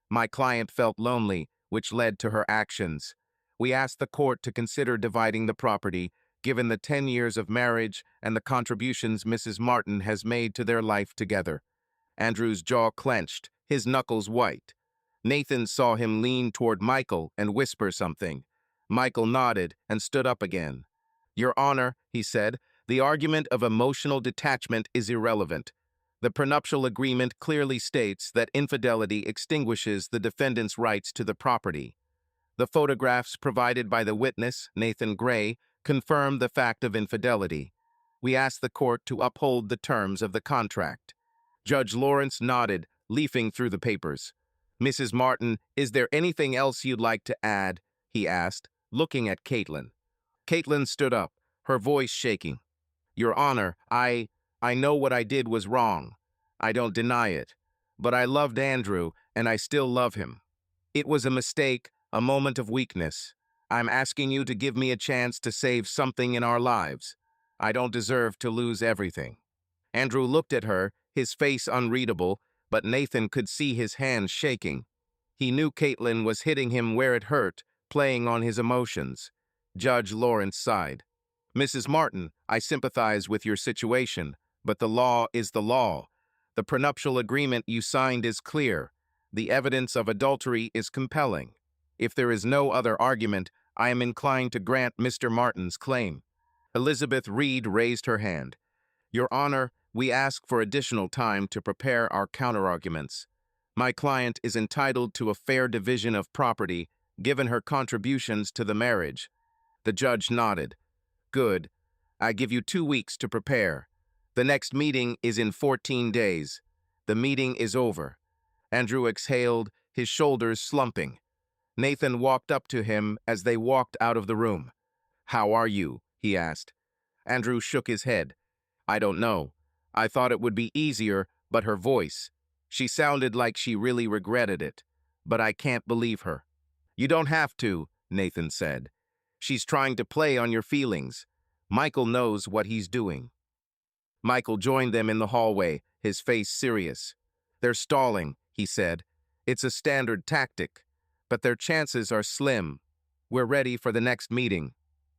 My client felt lonely, which led to her actions. We asked the court to consider dividing the property, given the 10 years of marriage and the contributions Mrs. Martin has made to their life together. Andrew's jaw clenched, his knuckles white. Nathan saw him lean toward Michael and whisper something. Michael nodded and stood up again. "Your Honor," he said, "the argument of emotional detachment is irrelevant. The prenuptial agreement clearly states that infidelity extinguishes the defendant's rights to the property. The photographs provided by the witness, Nathan Gray, confirm the fact of infidelity. We ask the court to uphold the terms of the contract." Judge Lawrence nodded, leafing through the papers. "Mrs. Martin, is there anything else you'd like to add?" he asked, looking at Caitlin. Caitlin stood up, her voice shaking. "Your Honor, I know what I did was wrong. I don't deny it. But I loved Andrew, and I still love him. It was a mistake, a moment of weakness. I'm asking you to give me a chance to save something in our lives. I don't deserve to lose everything." Andrew looked at her, his face unreadable, but Nathan could see his hands shaking. He knew Caitlin was hitting him where it hurt, playing on his emotions. Judge Lawrence sighed. "Mrs. Martin, I sympathize with your situation, but the law is the law. The prenuptial agreement you signed is clear. The evidence of adultery is compelling. If there is no other argument, I am inclined to grant Mr. Martin's claim." Elizabeth Reed raised her hand. "Your Honor, we ask for additional time to prepare our counterarguments. My client is entitled to a fair division of property, given her contributions to the marriage." The judge nodded. "Good. I give you 2 weeks to prepare. The next meeting is in 14 days. The meeting is over." Andrew exhaled, his shoulders slumping. Nathan walked up to him as they walked out of the room. "How are you?" he asked. Andrew shook his head. "I don't know. I thought it would be easier, but her voice. She sounded like she really regretted it. But I can't believe her." "You don't have to," Nathan said. "She's trying to play on your feelings. Michael knows what he's doing." Michael joined them in the hallway, his face serious. "They're stalling," he said. "It's a standard tactic, but their chances are slim. We're ready for the next meeting.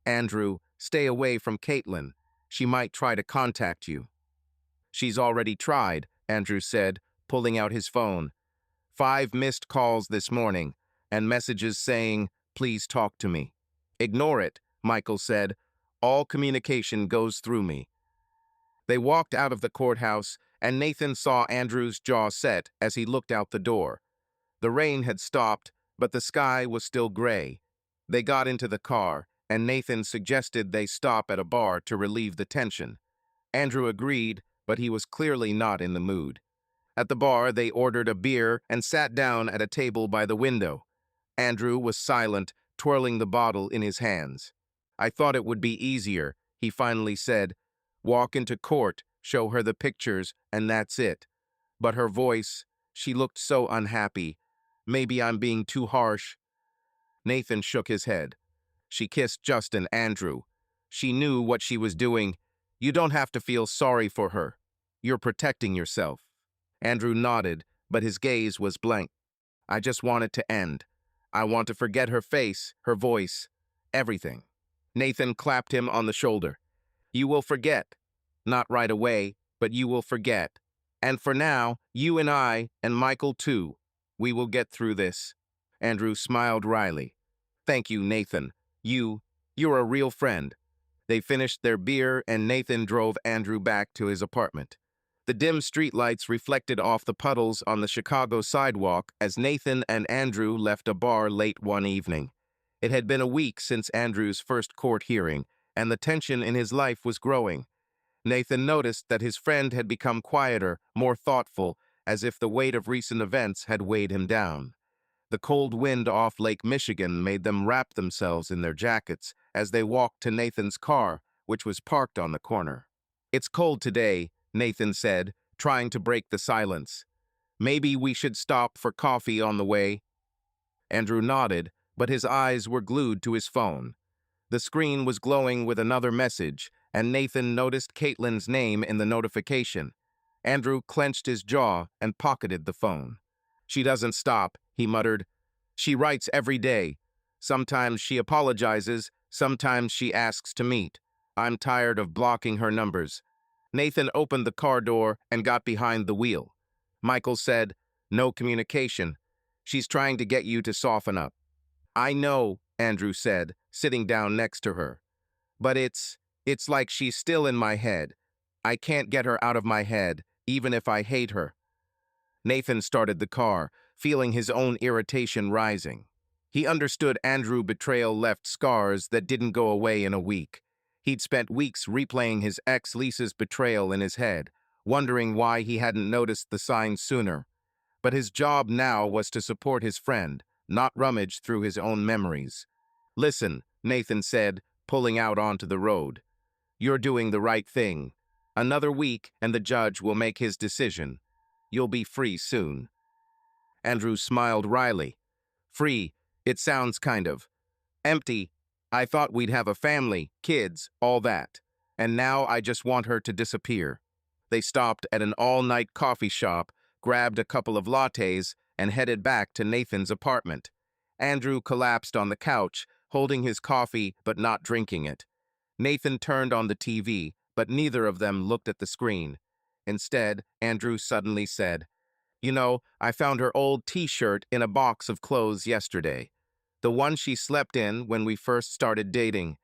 Andrew, stay away from Caitlin. She might try to contact you." "She's already tried," Andrew said, pulling out his phone. 5 missed calls this morning, and messages saying, 'Please talk to me.'" "Ignore it," Michael said. "All communication goes through me." They walked out of the courthouse, and Nathan saw Andrew's jaw set as he looked out the door. The rain had stopped, but the sky was still gray. They got into the car, and Nathan suggested they stop at a bar to relieve the tension. Andrew agreed, but he was clearly not in the mood. At the bar, they ordered a beer and sat down at a table by the window. Andrew was silent, twirling the bottle in his hands. "I thought it would be easier," he finally said. "Walk into court, show her the pictures, and that's it." But her voice, she looked so unhappy. "Maybe I'm being too harsh." Nathan shook his head. "She kissed Justin, Andrew. She knew what she was doing. You don't have to feel sorry for her. You're protecting yourself." Andrew nodded, but his gaze was blank. "I just want it to end. I want to forget her face, her voice, everything." Nathan clapped him on the shoulder. "You will forget. Not right away, but you will forget. And for now, you and I, and Michael too, we will get through this." Andrew smiled wryly. "Thank you, Nathan. You're a real friend." They finished their beer, and Nathan drove Andrew back to his apartment. The dim streetlights reflected off the puddles on the Chicago sidewalk as Nathan and Andrew left a bar late one evening. It had been a week since Andrew's first court hearing, and the tension in his life was growing. Nathan noticed that his friend had become quieter, more thoughtful, as if the weight of recent events had weighed him down. The cold wind off Lake Michigan made them wrap themselves in their jackets as they walked to Nathan's car, which was parked on the corner. "It's cold today," Nathan said, trying to break the silence. "Maybe we should stop for coffee on the way." Andrew nodded, but his eyes were glued to his phone. The screen was glowing with another message, and Nathan noticed Caitlin's name in the notification. Andrew clenched his jaw and pocketed the phone. She doesn't stop, he muttered. She writes every day. Sometimes she apologizes, sometimes she asks to meet. I'm tired of blocking her numbers. Nathan opened the car door and got behind the wheel. Michael said, "No communication. She's trying to get you to soften up." "I know," Andrew said, sitting down next to her. "But it's like she's still in my head. I can't get her out of my head, even if I hate her." Nathan started the car, feeling his own irritation rising. He understood Andrew's betrayal left scars that didn't go away in a week. He'd spent weeks replaying his ex Lisa's betrayal in his head, wondering why he hadn't noticed the signs sooner. But his job now was to support his friend, not rummage through his own memories. "Listen," Nathan said, pulling out onto the road. "You're doing the right thing. Another week and the judge will make his decision. You'll be free soon." Andrew smiled wryly. "Free, it sounds kind of empty. I thought we'd have a family, kids, all that. And now I just want her to disappear." They stopped at an all-night coffee shop, grabbed a couple of lattes, and headed back to Nathan's apartment. Andrew collapsed on the couch, holding his coffee but not drinking it. Nathan turned on the TV, but neither of them looked at the screen. Instead, Andrew suddenly said, "You know, I found her old t-shirt in a box of clothes yesterday. The one she slept in when we first started dating.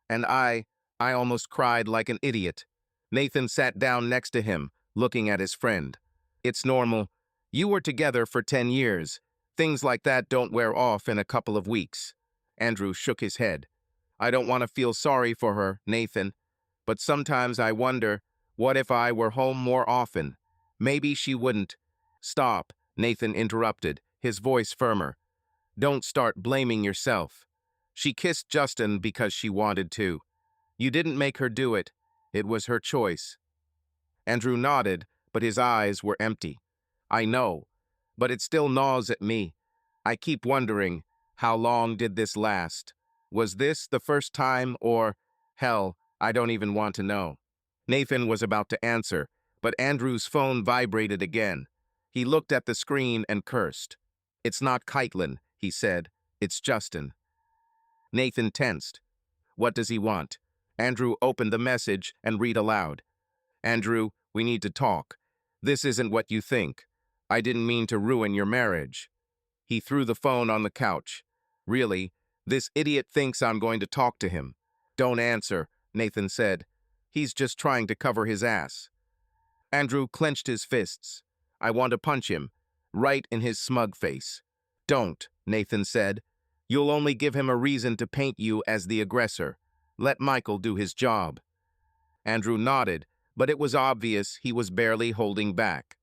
And I almost cried like an idiot." Nathan sat down next to him, looking at his friend. "It's normal. You were together for 10 years. Things like that don't wear off in a couple of weeks." Andrew shook his head. "I don't want to feel sorry for her, Nathan. But sometimes I wonder, what if I were home more often? Maybe she wouldn't." "Stop," Nathan interrupted, his voice firmer. "Don't start blaming yourself. She kissed Justin because she wanted to. You didn't make her do it. It was her choice." Andrew nodded, but his eyes were empty. "I know, but it still gnaws at me. I keep wondering, how long did this last? Was this the first time or, hell, I don't even want to know." Nathan was about to answer, but Andrew's phone vibrated again. He looked at the screen and cursed. "It's not Caitlin," he said. "It's Justin." Nathan tensed. What does he want? Andrew opened the message and read aloud. "Andrew, we need to talk. This isn't what you think. I didn't mean to ruin your marriage." He threw the phone on the couch. "Really? This idiot thinks I'm going to talk to him." "Don't answer," Nathan said. "He's just trying to cover his ass." Andrew clenched his fists. "I want to punch him, right in his smug face." "Don't," Nathan said. "You'll only give him a reason to paint you as the aggressor. Let Michael do his job." Andrew nodded, but it was obvious he was barely holding back.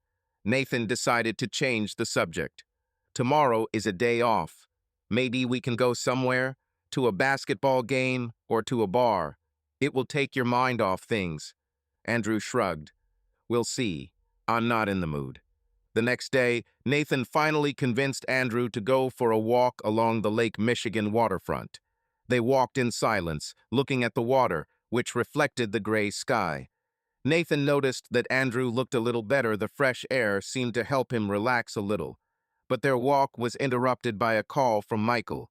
Nathan decided to change the subject. "Tomorrow is a day off. Maybe we can go somewhere, to a basketball game or to a bar. It will take your mind off things." Andrew shrugged. "We'll see. I'm not in the mood." The next day, Nathan finally convinced Andrew to go for a walk along the Lake Michigan waterfront. They walked in silence, looking at the water, which reflected the gray sky. Nathan noticed that Andrew looked a little better. The fresh air seemed to help him relax a little. But their walk was interrupted by a call from Michael.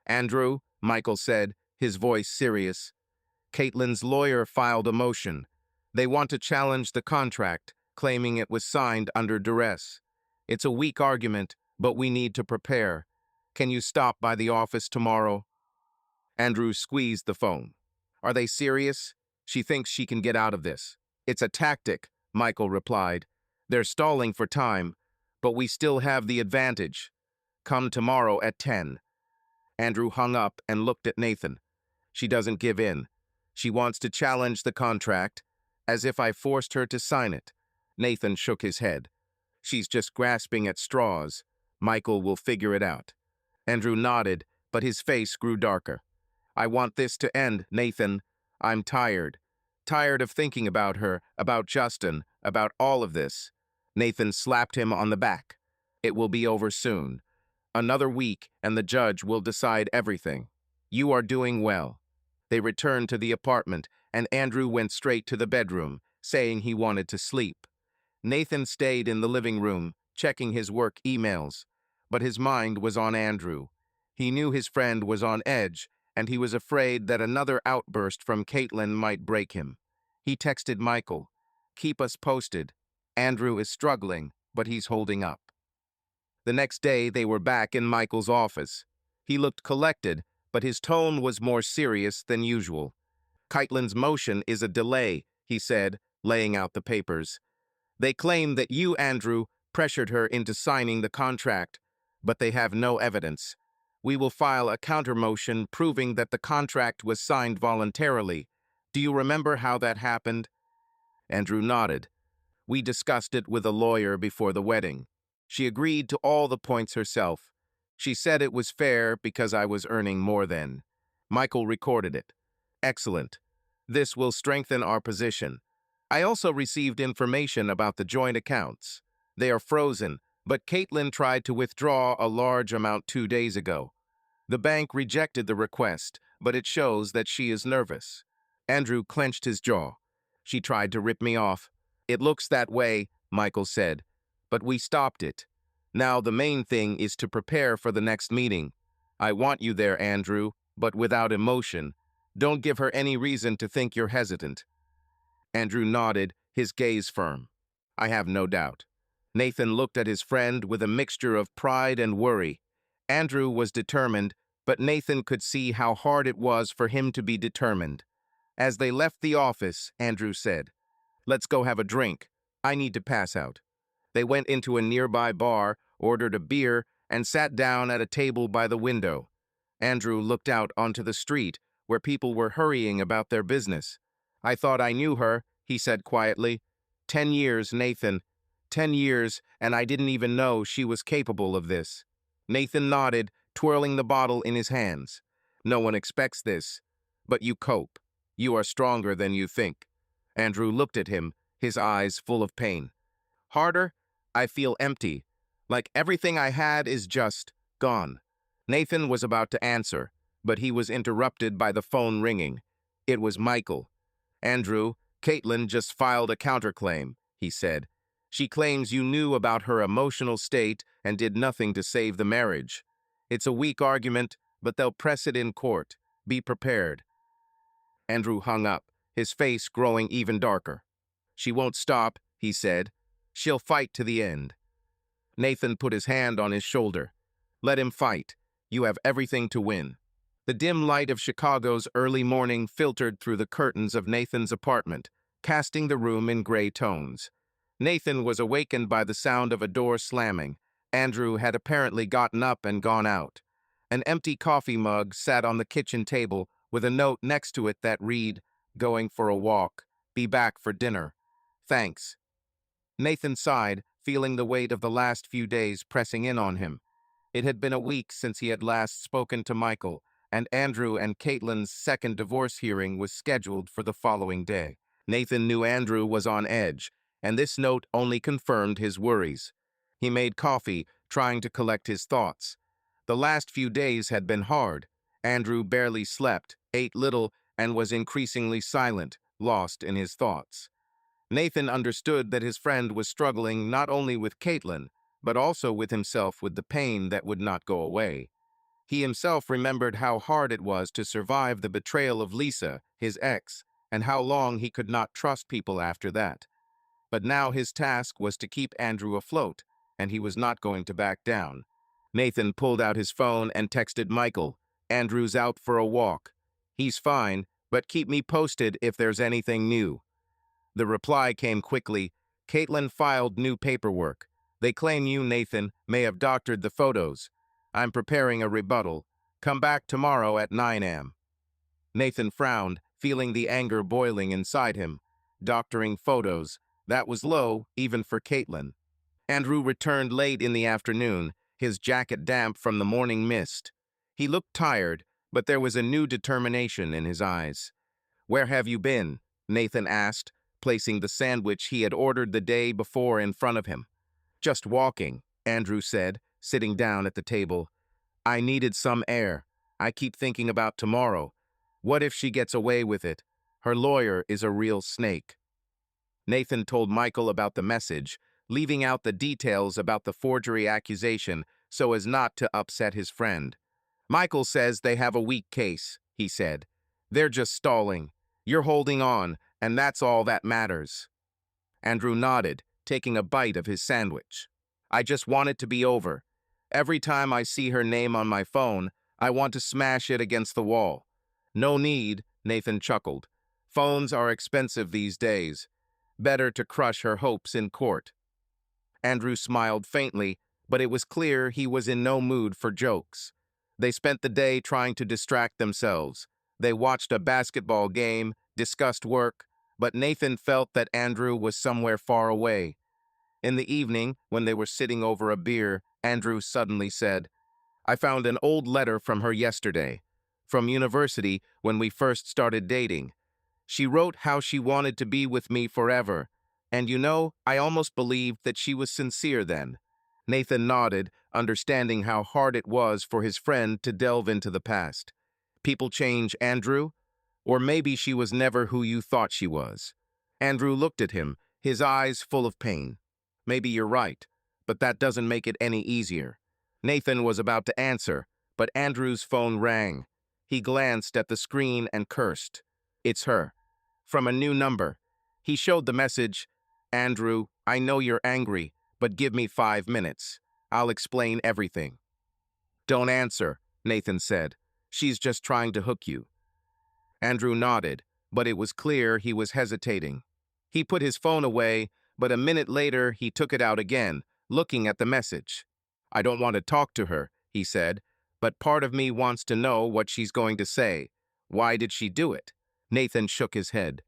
"Andrew," Michael said, his voice serious. "Caitlin's lawyer filed a motion. They want to challenge the contract, claiming it was signed under duress. It's a weak argument, but we need to prepare. Can you stop by the office tomorrow?" Andrew squeezed the phone. "Are they serious? She thinks she can get out of this." "It's a tactic," Michael replied. "They're stalling for time, but we still have the advantage. Come tomorrow at 10. Andrew hung up and looked at Nathan. "She doesn't give in. She wants to challenge the contract, as if I forced her to sign it." Nathan shook his head. "She's just grasping at straws. Michael will figure it out." Andrew nodded, but his face grew darker. "I want this to end, Nathan. I'm tired. Tired of thinking about her, about Justin, about all of this." Nathan slapped him on the back. "It will be over soon. Another week and the judge will decide everything. You are doing well." They returned to the apartment, and Andrew went straight to the bedroom, saying he wanted to sleep. Nathan stayed in the living room, checking his work emails, but his mind was on Andrew. He knew his friend was on edge, and he was afraid that another outburst from Caitlin might break him. He texted Michael, "Keep us posted. Andrew is struggling, but he's holding up." The next day, they were back in Michael's office. He looked collected, but his tone was more serious than usual. "Caitlin's motion is a delay," he said, laying out the papers. "They claim that you, Andrew, pressured her into signing the contract, but they have no evidence. We will file a counter-motion proving that the contract was signed voluntarily. Do you remember how that happened?" Andrew nodded. "We discussed it with a lawyer before the wedding. She agreed to all the points herself. She said it was fair because I was earning more then." Michael recorded it. "Excellent. This will strengthen our position. I also received information about the joint accounts. They are frozen, but Caitlin tried to withdraw a large amount 2 days ago. The bank rejected the request, but it shows that she is nervous." Andrew clenched his jaw. "She tried to rip me off." "It looks that way," Michael said, "but we stopped it. Now the main thing is to prepare for the next meeting. I want you there, Andrew, but without emotion. Don't give her any reason to think you're hesitant." Andrew nodded, his gaze firm. "I have no doubt." Nathan looked at his friend with a mixture of pride and worry. Andrew was determined, but Nathan could see how hard it was for him to be determined. As they left the office, Andrew said, "Let's go have a drink. I need to pass out." They went into a nearby bar, ordered a beer, and sat down at a table by the window. Andrew looked out onto the street, where people were hurrying about their business. "I thought I knew her," he said quietly. 10 years, Nathan. 10 years, and I didn't even know she was capable of this." Nathan nodded, twirling the bottle in his hands. "No one expects this, but you cope. You are stronger than you think." Andrew looked at him, his eyes full of pain. "Harder? I feel empty. Like everything I had is just gone." Nathan was about to answer, but he was interrupted by the phone ringing. It was Michael. "Andrew, Caitlin just filed a counterclaim," he said. "She claims you knew about her emotional state and did nothing to save the marriage. It's a weak argument, but they'll press it in court. Be prepared." Andrew hung up, his face growing even darker. "She won't stop," he said. "She'll fight to the end." Nathan put his hand on his shoulder. "Let him fight. You have everything to win." The dim light of Chicago's early morning filtered through the curtains of Nathan's apartment, casting the room in gray tones. Nathan was awakened by the sound of a door slamming. Andrew had apparently gotten up and gone out. An empty coffee mug sat on the kitchen table with a note next to it that read, "Going for a walk. Be back for dinner. Thanks." Nathan sighed, feeling the weight of the last few days pressing in on him. It had been a week since he had last spoken to Michael, and Andrew and Caitlin's second divorce hearing was scheduled for the following day. Nathan knew Andrew was on edge, and this note only confirmed his worries. He made coffee, trying to collect his thoughts. The last few days had been hard. Andrew barely slept, ate little, and was increasingly silent, lost in his thoughts. Nathan understood that his friend was struggling not only with Caitlin, but also with himself with the pain that would not go away. He himself remembered how hard it was to survive the betrayal of Lisa, his ex, and how long he could not trust people after that. But now his task was to keep Andrew afloat, and he was not going to back down. Nathan pulled out his phone and texted Michael, "Andrew's out for a walk. He's fine, but keep me posted if there's anything new." The reply came quickly. "Caitlin filed new paperwork. They claim you, Nathan, may have doctored the photos. I'm preparing a rebuttal. Come back tomorrow at 9 a.m. Nathan frowned, feeling the anger boiling inside him. Doctoring photos. That was low, even for Caitlin. Andrew returned late in the afternoon, his jacket damp from the morning mist. He looked tired, but there was a new determination in his eyes. "Where have you been?" Nathan asked, placing the sandwich he had ordered the day before in front of him. "Just walking," Andrew said, sitting down at the table. "I needed some air. I keep thinking about tomorrow. What if she gets away with it? Her lawyer is a real snake. Nathan told Michael about the message, leaving out the details about the forgery accusation so as not to upset his friend. Michael says they have a weak case, he said. They're just stalling. You're holding on, and that's all that matters. Andrew nodded, taking a bite of his sandwich. I just want it to be over. Every time I see her name on my phone, I want to smash it against the wall. No need, Nathan chuckled. Phones are expensive these days. Better to crush her hopes in court. Andrew smiled faintly, but it was clear he was in no mood for jokes. They spent the day trying to distract themselves. They watched a basketball game, discussed work, but Nathan felt that Andrew was somewhere far away. In the evening, when they were sitting over a beer, Andrew suddenly said, I found an old letter from her yesterday, from university when we first started dating. She wrote how she wanted to be with me forever, and I almost believed that she was sincere then. Nathan nodded, understanding how hard it was for his friend to delve into the past. People change, Andrew? Or maybe she was never who you thought she was. Andrew looked at him, his eyes full of pain. Maybe you're right, but that doesn't make it any easier. Nathan was about to answer, but Andrew's phone rang. He glanced at the screen and cursed. It's her. From a new number. He showed the message, Andrew, I know you're angry, but give me 5 minutes. I'll explain everything. Don't answer, Nathan said. She's just trying to hook you. Andrew nodded, but it was clear he was hesitating. He put his phone away, but a minute later he took it out again, looking at the message. I don't want to talk to her, he said, but part of me wants to know what she's going to say. Why did she do it? Nathan shook his head.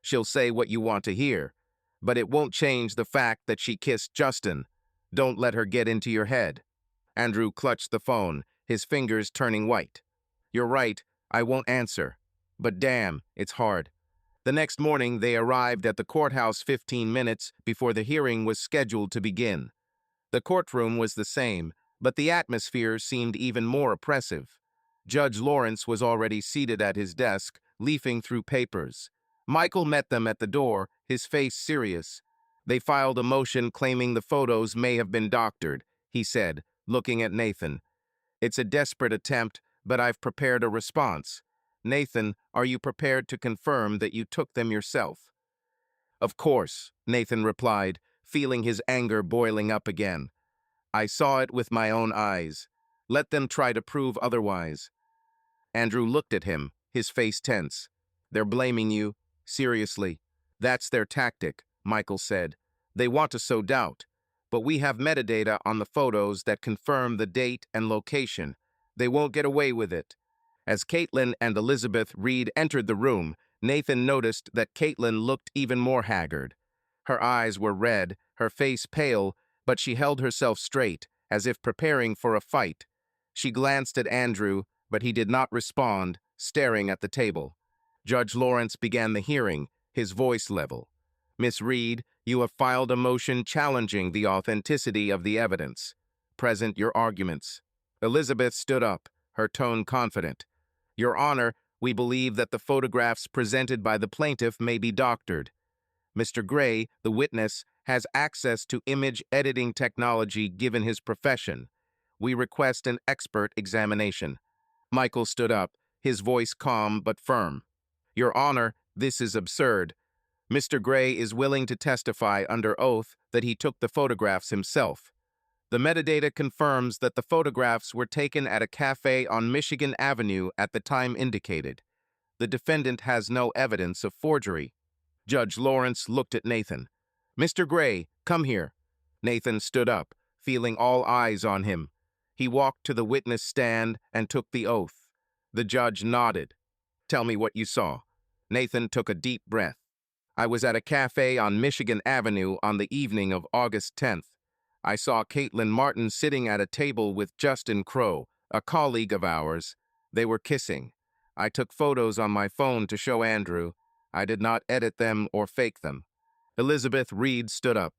She'll say what you want to hear, but it won't change the fact that she kissed Justin. Don't let her get into your head. Andrew clutched the phone, his fingers turning white. You're right, I won't answer. But damn, it's hard. The next morning, they arrived at the courthouse 15 minutes before the hearing was scheduled to begin. The courtroom was the same, but the atmosphere seemed even more oppressive. Judge Lawrence was already seated at his desk, leafing through papers. Michael met them at the door, his face serious. They filed a motion claiming the photos may have been doctored, he said, looking at Nathan. It's a desperate attempt, but I've prepared a response. Nathan, are you prepared to confirm that you took them yourself? Of course, Nathan replied, feeling his anger boiling up again. I saw it with my own eyes. Let them try to prove otherwise. Andrew looked at him, his face tense. They're blaming you. Seriously. That's their tactic, Michael said. They want to sow doubt. But we have metadata on the photos that confirm the date and location. They won't get away with it. As Caitlin and Elizabeth Reed entered the room, Nathan noticed that Caitlin looked even more haggard. Her eyes were red, her face pale, but she held herself straight, as if preparing for a fight. She glanced at Andrew, but he did not respond, staring at the table. Judge Lawrence began the hearing, his voice level. Miss Reed, you have filed a motion challenging the authenticity of the evidence. Present your arguments. Elizabeth stood up, her tone confident. Your Honor, we believe that the photographs presented by the plaintiff may be doctored. Mr. Gray, the witness, has access to image editing technology given his profession. We request an expert examination. Michael stood up, his voice calm but firm. Your Honor, this is absurd. Mr. Gray is willing to testify under oath that he took the photographs himself. The metadata confirms that the photographs were taken at a cafe on Michigan Avenue at the time indicated. The defendant has no evidence of forgery. Judge Lawrence looked at Nathan. Mr. Gray, come here. Nathan stood up, feeling all eyes on him. He walked to the witness stand and took the oath. The judge nodded. Tell me what you saw. Nathan took a deep breath. I was at a cafe on Michigan Avenue on the evening of August 10th. I saw Caitlin Martin sitting at a table with Justin Crow, a colleague of ours. They were kissing. I took photos on my phone to show Andrew. I did not edit them or fake them. Elizabeth Reed stood up.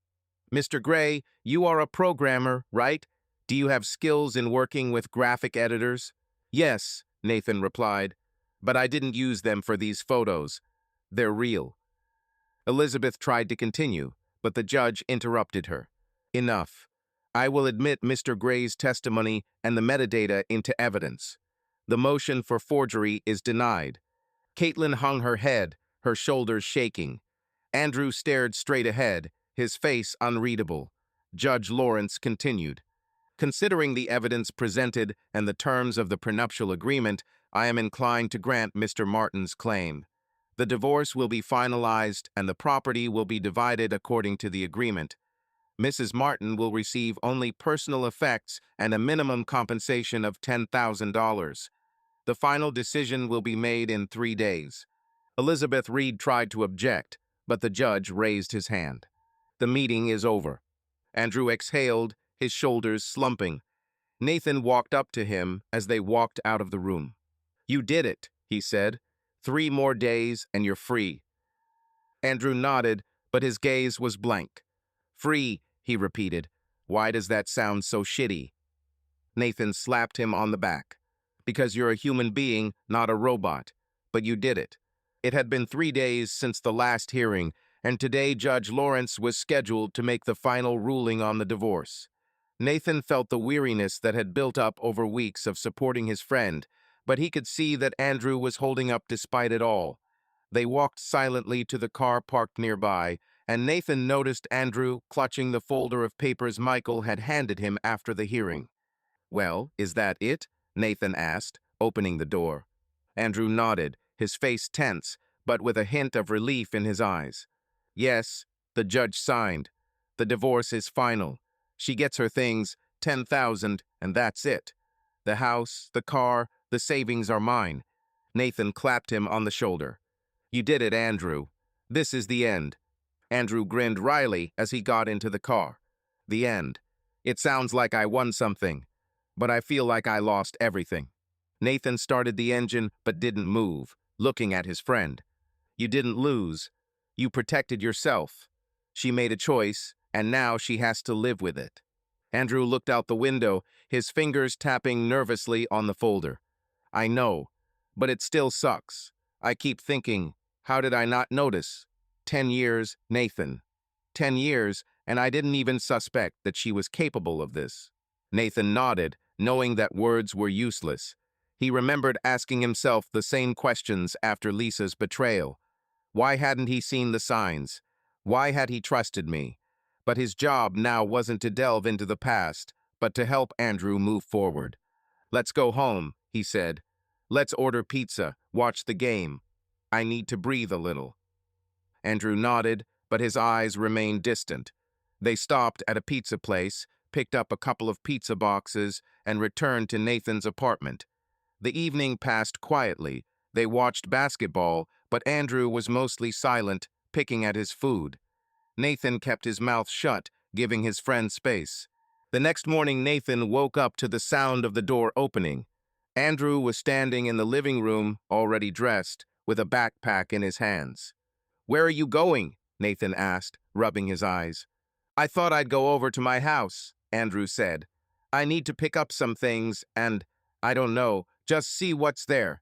Mr. Gray, you are a programmer, right? Do you have skills in working with graphic editors? Yes, Nathan replied. But I didn't use them for these photos. They're real. Elizabeth tried to continue, but the judge interrupted her. Enough. I will admit Mr. Gray's testimony and the metadata into evidence. The motion for forgery is denied. Caitlin hung her head, her shoulders shaking. Andrew stared straight ahead, his face unreadable. Judge Lawrence continued. Considering the evidence presented and the terms of the prenuptial agreement, I am inclined to grant Mr. Martin's claim. The divorce will be finalized and the property will be divided according to the agreement. Mrs. Martin will receive only personal effects and a minimum compensation of $10,000. The final decision will be made in 3 days. Elizabeth Reed tried to object, but the judge raised his hand. The meeting is over. Andrew exhaled, his shoulders slumping. Nathan walked up to him as they walked out of the room. You did it, he said. 3 more days and you're free. Andrew nodded, but his gaze was blank. Free, he repeated. Why does that sound so shitty? Nathan slapped him on the back. Because you're a human being, not a robot. But you did it. It had been 3 days since the last hearing, and today Judge Lawrence was scheduled to make the final ruling on the divorce. Nathan felt the weariness that had built up over weeks of supporting his friend, but he could see that Andrew was holding up despite it all. They walked silently to the car parked nearby, and Nathan noticed Andrew clutching the folder of papers Michael had handed him after the hearing. Well, is that it? Nathan asked, opening the door. Andrew nodded, his face tense, but with a hint of relief in his eyes. Yes, the judge signed. The divorce is final. She gets her things, 10,000, and that's it. The house, the car, the savings are mine. Nathan clapped him on the shoulder. You did it, Andrew. This is the end. Andrew grinned wryly as he got into the car. The end. It sounds like I won something, but I feel like I lost everything. Nathan started the engine but didn't move, looking at his friend. You didn't lose. You protected yourself. She made a choice, and now she has to live with it. Andrew looked out the window, his fingers tapping nervously on the folder. I know, but it still sucks. I keep thinking, how did I not notice? 10 years, Nathan. 10 years, and I didn't even suspect that she was capable of this. Nathan nodded, knowing that words were useless. He remembered asking himself the same questions after Lisa's betrayal. Why hadn't he seen the signs? Why had he trusted me? But his job now wasn't to delve into the past, but to help Andrew move forward. Let's go home, he said. Let's order pizza, watch the game. I need to breathe a little. Andrew nodded, but his eyes remained distant. They stopped at a pizza place, picked up a couple of pizza boxes, and returned to Nathan's apartment. The evening passed quietly. They watched basketball, but Andrew was mostly silent, picking at his food. Nathan kept his mouth shut, giving his friend space. The next morning, Nathan woke up to the sound of the door opening. Andrew was standing in the living room, already dressed, with a backpack in his hands. Where are you going? Nathan asked, rubbing his eyes. I thought I'd go over to my house, Andrew said. I need to pick up some things and, I don't know, just see what's there.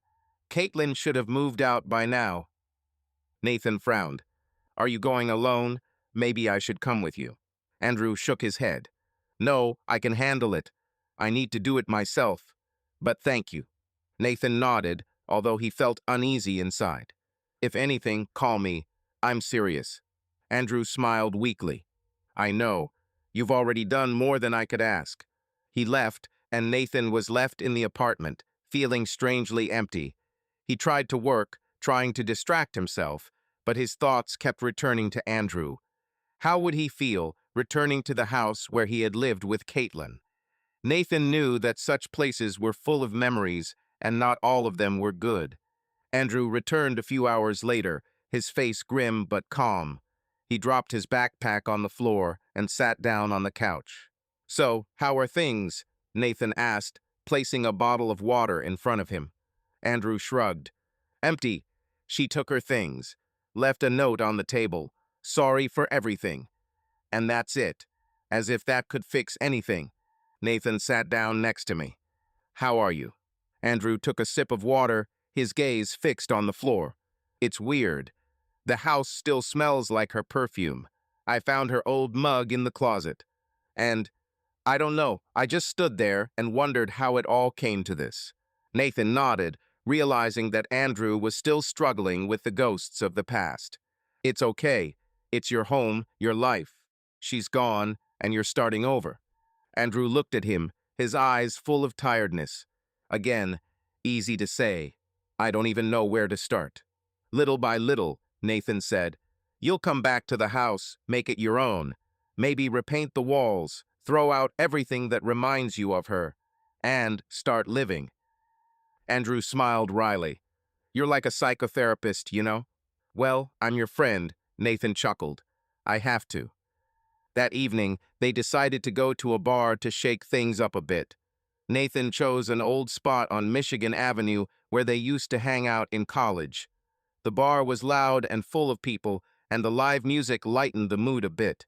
Caitlin should have moved out by now. Nathan frowned. Are you going alone? Maybe I should come with you. Andrew shook his head. No, I can handle it. I need to do it myself. But thank you. Nathan nodded, although he felt uneasy inside. If anything, call me. I'm serious. Andrew smiled weakly. I know. You've already done more than I could ask. He left, and Nathan was left in the apartment, feeling strangely empty. He tried to work, trying to distract himself, but his thoughts kept returning to Andrew. How would he feel returning to the house where he had lived with Caitlin? Nathan knew that such places were full of memories, and not all of them were good. Andrew returned a few hours later, his face grim but calm. He dropped his backpack on the floor and sat down on the couch. So, how are things? Nathan asked, placing a bottle of water in front of him. Andrew shrugged. Empty. She took her things, left a note on the table, sorry for everything. And that's it, as if that could fix anything. Nathan sat down next to me. How are you? Andrew took a sip of water, his gaze fixed on the floor. It's weird. The house still smells like her perfume. I found her old mug in the closet. And I don't know, I just stood there and wondered how it all came to this. Nathan nodded, realizing that Andrew was still struggling with the ghosts of the past. It's okay. It's your home, your life. She's gone, and you're starting over. Andrew looked at him, his eyes full of tiredness. Again, easy to say. I don't even know where to start. Little by little, Nathan said, you'll come back to the house, make it your own. Maybe repaint the walls, throw out everything that reminds you of her, and start living. Andrew smiled wryly. You're like a psychotherapist, you know? Well, I'm your friend, Nathan chuckled. I have to. That evening, they decided to go to a bar to shake things up a bit. Nathan chose an old spot on Michigan Avenue where they used to hang out in college. The bar was loud and full of people, and the live music lightened the mood a bit.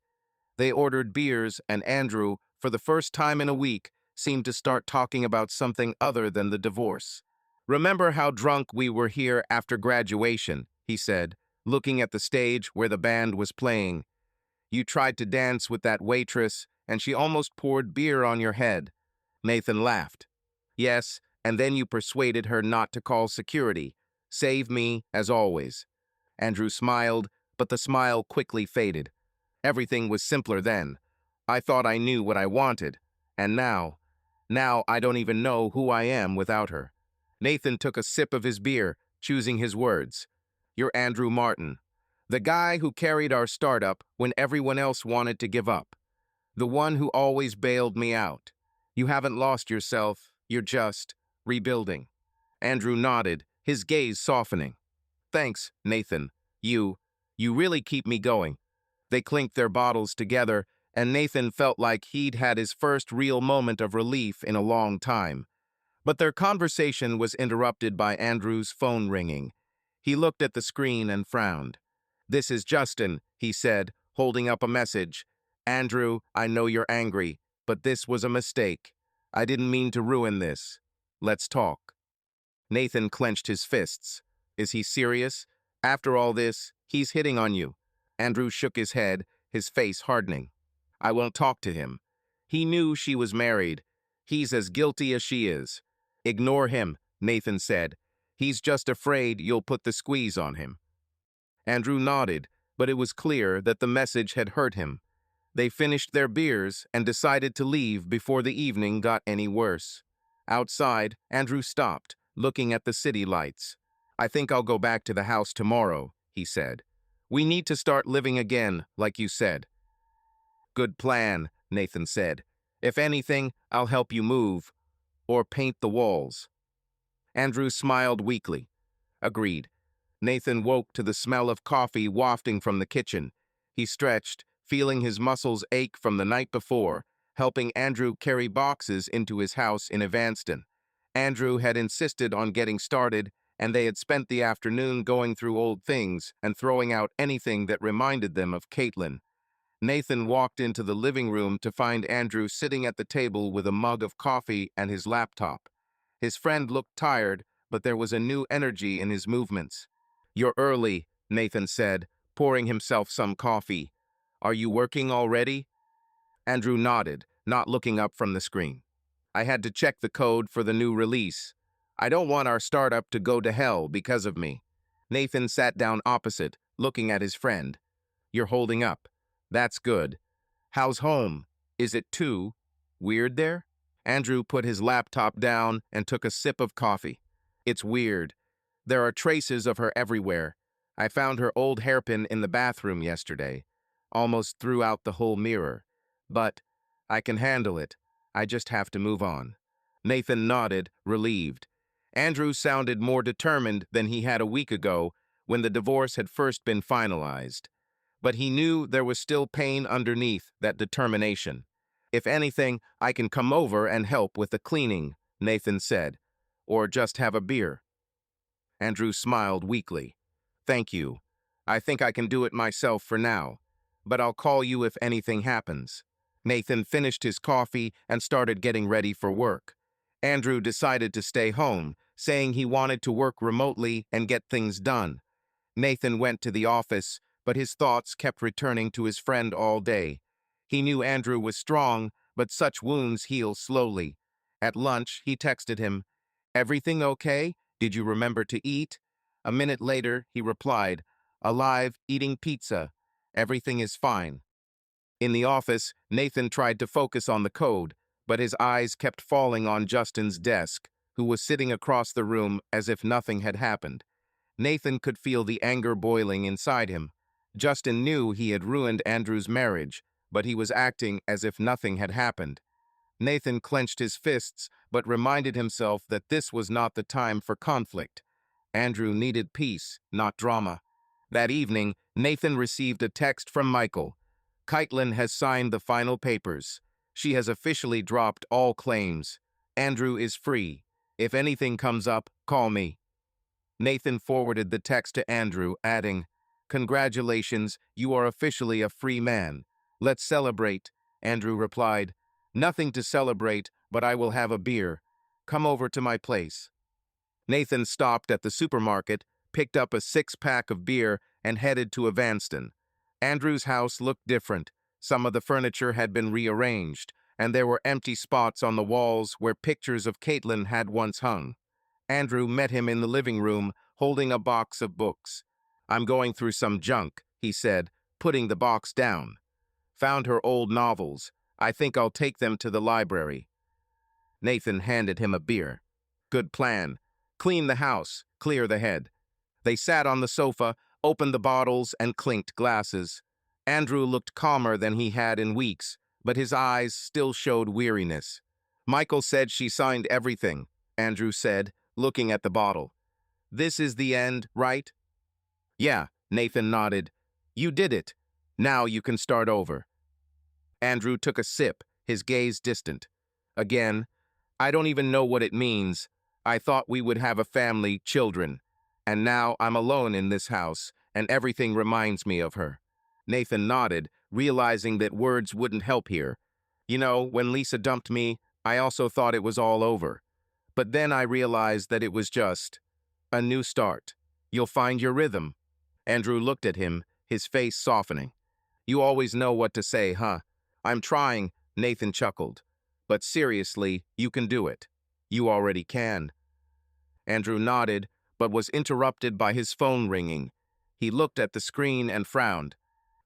They ordered beers, and Andrew, for the first time in a week, seemed to start talking about something other than the divorce. Remember how drunk we were here after graduation, he said, looking at the stage where the band was playing. You tried to dance with that waitress, and she almost poured beer on your head. Nathan laughed. Yes, and then you persuaded her not to call security. Save me, as always. Andrew smiled, but the smile quickly faded. Everything was simpler then. I thought I knew what I wanted, and now I don't even know who I am without her. Nathan took a sip of his beer, choosing his words. You're Andrew Martin, the guy who carried our startup when everyone else wanted to give up. The one who always bailed me out. You haven't lost yourself, you're just rebuilding. Andrew nodded, his gaze softening. Thanks, Nathan. You really keep me going. They clinked their bottles together, and Nathan felt like he'd had his first real moment of relief in a long time. But their conversation was interrupted by Andrew's phone ringing. He looked at the screen and frowned. This is Justin, he said, holding up a message. Andrew, I know you're angry, but this was a mistake. I didn't mean to ruin this. Let's talk. Nathan clenched his fists. Is he serious? After all this, he's hitting on you. Andrew shook his head, his face hardening. I won't talk to him. He knew she was married. He's as guilty as she is. Ignore him, Nathan said. He's just afraid you'll put the squeeze on him. Andrew nodded, but it was clear that the message had hurt him. They finished their beers and decided to leave before the evening got any worse. Outside, Andrew stopped, looking at the city lights. I think I'll go back to the house tomorrow, he said. We need to start living again, like you said. Good plan, Nathan said. If anything, I'll help you move, or paint the walls. Andrew smiled weakly. Agreed. Nathan woke to the smell of coffee wafting from the kitchen. He stretched, feeling his muscles ache from the night before, helping Andrew carry boxes into his house in Evanston. Andrew had insisted on getting started, and they had spent the afternoon going through old things and throwing out anything that reminded them of Caitlin. Nathan walked into the living room to find Andrew sitting at the table with a mug of coffee and his laptop. His friend looked tired, but there was a new energy in his movements. You're early, Nathan said, pouring himself some coffee. Are you working already? Andrew nodded, not looking up from the screen. I had to check the code for the new release. I don't want our startup to go to hell because of me. Nathan sat down opposite, looking at his friend. You're holding up. That's good. How's home? Is it too weird there? Andrew put his laptop down and took a sip of coffee. It's weird. There are traces of her everywhere. I found her old hairpin in the bathroom yesterday. Almost threw out the whole mirror. But I can handle it. I just have to move on. Nathan nodded, relieved. Andrew sounded more determined than he had a week ago when the divorce had first been finalized. But he knew there was still pain underneath that determination. If anything, I can come over and help with the cleaning, Nathan said. Or just have a beer. Andrew smiled weakly. Thank you. I think I can do it myself for now. But I'll call you if anything happens. Nathan finished his coffee and started getting ready for work. Andrew decided to stay home, saying he wanted to work remotely and get things done. Nathan went to the office, but his thoughts kept returning to his friend all day. He knew Andrew was strong, but such wounds heal slowly. At lunch, he texted him, "Everything okay? Did you remember to eat?" A minute later, he replied, "Alive, eating pizza. Everything is fine." In the office, Nathan tried to focus on the code, but his eyes kept falling on Justin's desk, who was sitting across the room as if nothing had happened. Nathan could feel the anger boiling inside him. Justin knew he had ruined Andrew's marriage, but he was acting as if nothing had happened. Nathan clenched his fists, but reminded himself that this was not the time for conflict. Andrew needed peace, not drama. That evening, Nathan received a text from Michael. "Caitlin has signed the final papers. She has officially dropped all claims. Andrew is free. If anything comes up, call me." Nathan forwarded the text to Andrew, adding, "Congratulations, you are officially a free man. Let's celebrate." Andrew replied, "Nothing to celebrate, but I will have a beer. Come over to my place." Nathan stopped at the supermarket, picked up a six-pack of beer, and headed to Evanston. Andrew's house looked different. Some of the furniture had been rearranged, and there were empty spots on the walls where pictures of Caitlin had once hung. Andrew met him in the living room, holding a box of books. "I'm going through some junk," he said, putting the box down. "Found her old novels. I think I'll take them to the library." Nathan handed him a beer. "Good plan. Clean the house, clear the head." They sat on the sofa, opened the bottles, and clinked glasses. Andrew looked calmer than he had in weeks, but his eyes still showed weariness. "Michael said she signed everything," Andrew said, looking at the bottle. "This is the end, right?" "Yeah," Nathan nodded. "You did it. Now you can start over." Andrew took a sip, his gaze distant. Again, "I don't even know what it means. I thought we would have a family, children. And now I'm alone in this house, and everything reminds me of her." Nathan nodded, realizing that words wouldn't help here. "You know, when Lisa dumped me, I also thought it was all over. But then I realized that it was just a new start. You'll find your rhythm." Andrew looked at him, his face softening. "You always know what to say, huh?" "I'm trying," Nathan chuckled. "But seriously, you can do it. You already can." Andrew nodded, but was interrupted by his phone ringing. He looked at the screen and frowned.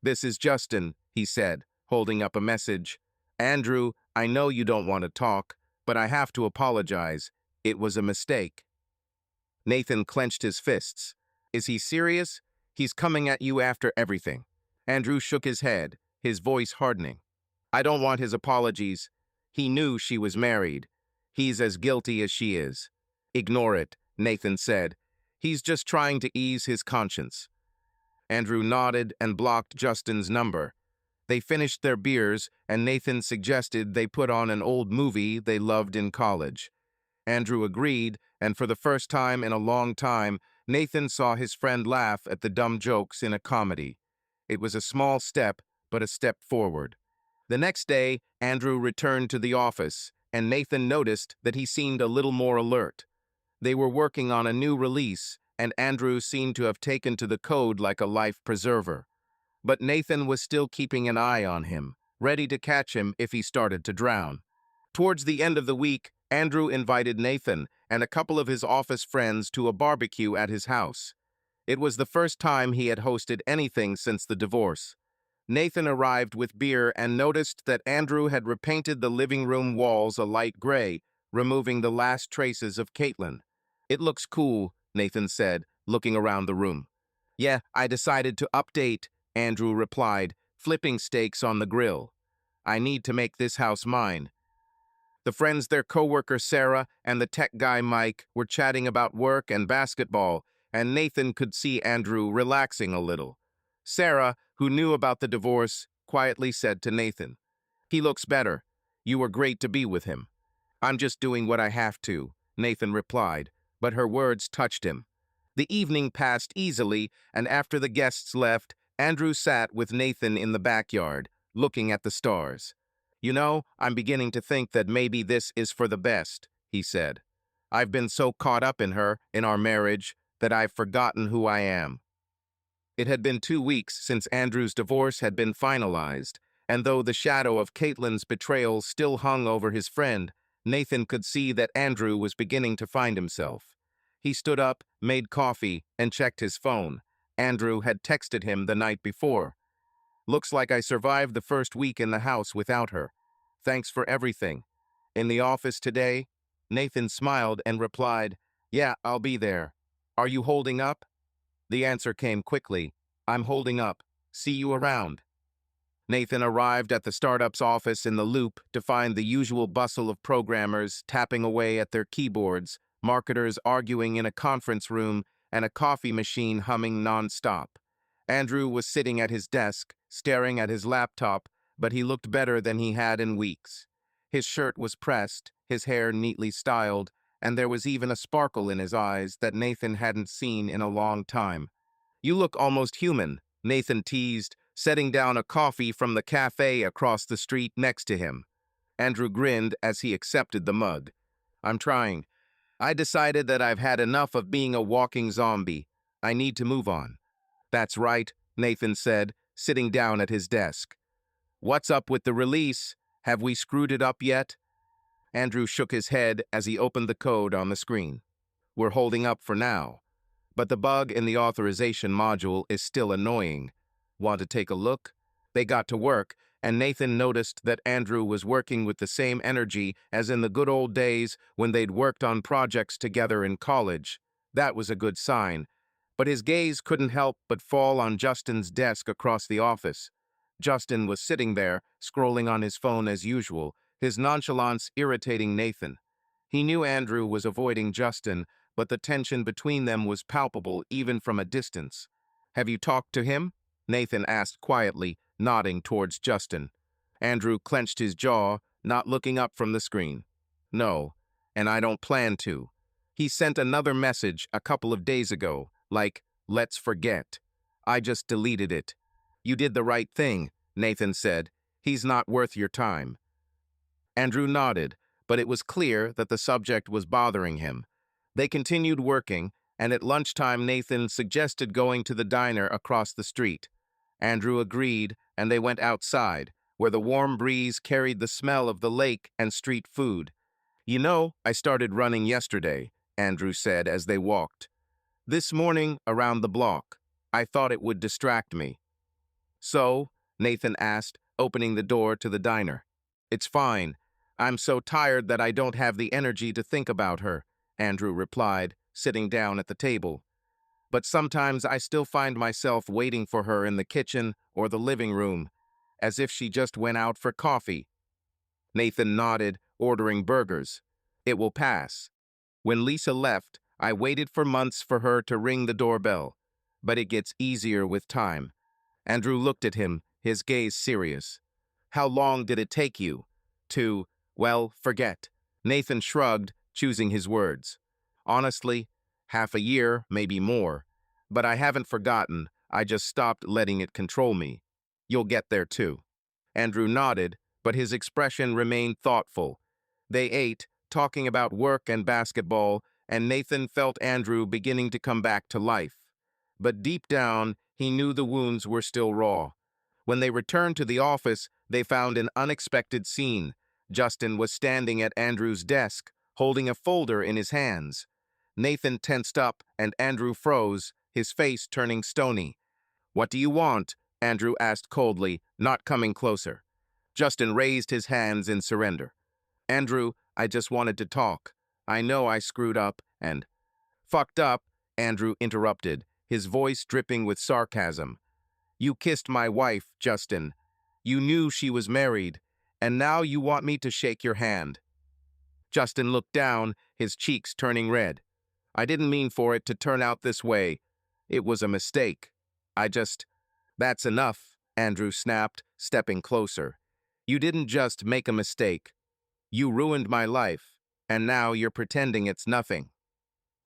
"This is Justin," he said, holding up a message. "Andrew, I know you don't want to talk, but I have to apologize. It was a mistake." Nathan clenched his fists. "Is he serious? He's coming at you after everything." Andrew shook his head, his voice hardening. "I don't want his apologies. He knew she was married. He's as guilty as she is." "Ignore it," Nathan said. "He's just trying to ease his conscience." Andrew nodded and blocked Justin's number. They finished their beers, and Nathan suggested they put on an old movie they loved in college. Andrew agreed, and for the first time in a long time, Nathan saw his friend laugh at the dumb jokes in a comedy. It was a small step, but a step forward. The next day, Andrew returned to the office, and Nathan noticed that he seemed a little more alert. They were working on a new release, and Andrew seemed to have taken to the code like a life preserver. But Nathan was still keeping an eye on him, ready to catch him if he started to drown. Towards the end of the week, Andrew invited Nathan and a couple of his office friends to a barbecue at his house. It was the first time he had hosted anything since the divorce. Nathan arrived with beer and noticed that Andrew had repainted the living room walls a light gray, removing the last traces of Caitlin. "It looks cool," Nathan said, looking around the room. "Yeah, I decided to update," Andrew replied, flipping steaks on the grill. "I need to make this house mine." The friends, their coworker Sarah and the tech guy Mike, were chatting about work and basketball, and Nathan could see Andrew relaxing a little. Sarah, who knew about the divorce, quietly said to Nathan, "He looks better. You were great to be with him." "I'm just doing what I have to," Nathan replied, but her words touched him. The evening passed easily, and after the guests left, Andrew sat with Nathan in the backyard, looking at the stars. "You know, I'm beginning to think that maybe this is for the best," he said. I've been so caught up in her, in our marriage, that I've forgotten who I am. It had been 2 weeks since Andrew's divorce had been finalized, and though the shadow of Caitlin's betrayal still hung over his friend, Nathan could see that Andrew was beginning to find himself. He stood up, made coffee, and checked his phone. Andrew had texted him the night before. "Looks like I survived the first week in the house without her. Thanks for everything. In the office today?" Nathan smiled and replied, "Yeah, I'll be there. Are you holding up?" The answer came quickly. "I'm holding up. See you around." Nathan arrived at the startup's office in the Loop to find the usual bustle of programmers tapping away at their keyboards, marketers arguing in a conference room, and a coffee machine humming non-stop. Andrew was sitting at his desk, staring at his laptop, but he looked better than he had in weeks. His shirt was pressed, his hair neatly styled, and there was even a sparkle in his eyes that Nathan hadn't seen in a long time. "You look almost human," Nathan teased, setting down a coffee from the cafe across the street next to him. Andrew grinned as he accepted the mug. "I'm trying. I decided that I've had enough of being a walking zombie. I need to move on." "That's right," Nathan said, sitting down at his desk. "What's up with the release? Have we screwed it up yet?" Andrew shook his head as he opened the code on the screen. "We're holding up for now. But the bug in the authorization module is still annoying. Want to take a look?" They got to work, and Nathan noticed that Andrew was working with the same energy as in the good old days when they'd worked on projects together in college. That was a good sign. But his gaze couldn't help but fall on Justin's desk across the office. Justin was sitting there, scrolling on his phone as usual, his nonchalance irritating Nathan. He knew Andrew was avoiding Justin, but the tension between them was palpable even from a distance. "Have you talked to him?" Nathan asked quietly, nodding towards Justin. Andrew clenched his jaw, not looking up from the screen. "No, and I don't plan to. He sent another message a couple of days ago, like, 'Let's forget.' I just deleted it." "You did the right thing," Nathan said. "He's not worth your time." Andrew nodded, but it was clear that the subject was bothering him. They continued working, and at lunchtime Nathan suggested going to the diner across the street. Andrew agreed, and they went outside, where the warm breeze carried the smell of the lake and street food. "You know, I started running yesterday," Andrew said as they walked. "This morning, around the block. I thought it would distract me." "So?" Nathan asked, opening the door to the diner. "It's fine. I'm so tired that I don't have the energy to think about her," Andrew replied, sitting down at the table. "But sometimes I still find myself waiting for her in the kitchen or the living room, as if she just went out for coffee." Nathan nodded, ordering burgers. "It will pass. When Lisa left, I waited for months for her to ring the doorbell, but it gets easier with time." Andrew looked at him, his gaze serious. "How long did it take you to, well, forget?" Nathan shrugged, choosing his words. "Honestly, half a year, maybe more. But I haven't forgotten, I just stopped letting it control me. You'll get there too." Andrew nodded, but his expression remained thoughtful. They ate, talking about work and basketball, and Nathan felt Andrew beginning to come back to life. But deep down, he knew the wounds were still raw. When they returned to the office, they found an unexpected scene. Justin was standing at Andrew's desk, holding a folder in his hands. Nathan tensed up, and Andrew froze, his face turning stony. "What do you want?" Andrew asked coldly, not coming closer. Justin raised his hands in surrender. "Andrew, I just wanted to talk. I know I screwed up and—" "Fucked up," Andrew interrupted, his voice dripping with sarcasm. "You kissed my wife, Justin. You knew she was married, and now you want me to shake your hand." Justin looked down, his cheeks turning red. "I didn't mean for it to turn out this way. It was a mistake. I just—" "That's enough," Andrew snapped, stepping closer. "You didn't just make a mistake. You ruined my life, and now you're pretending it's nothing."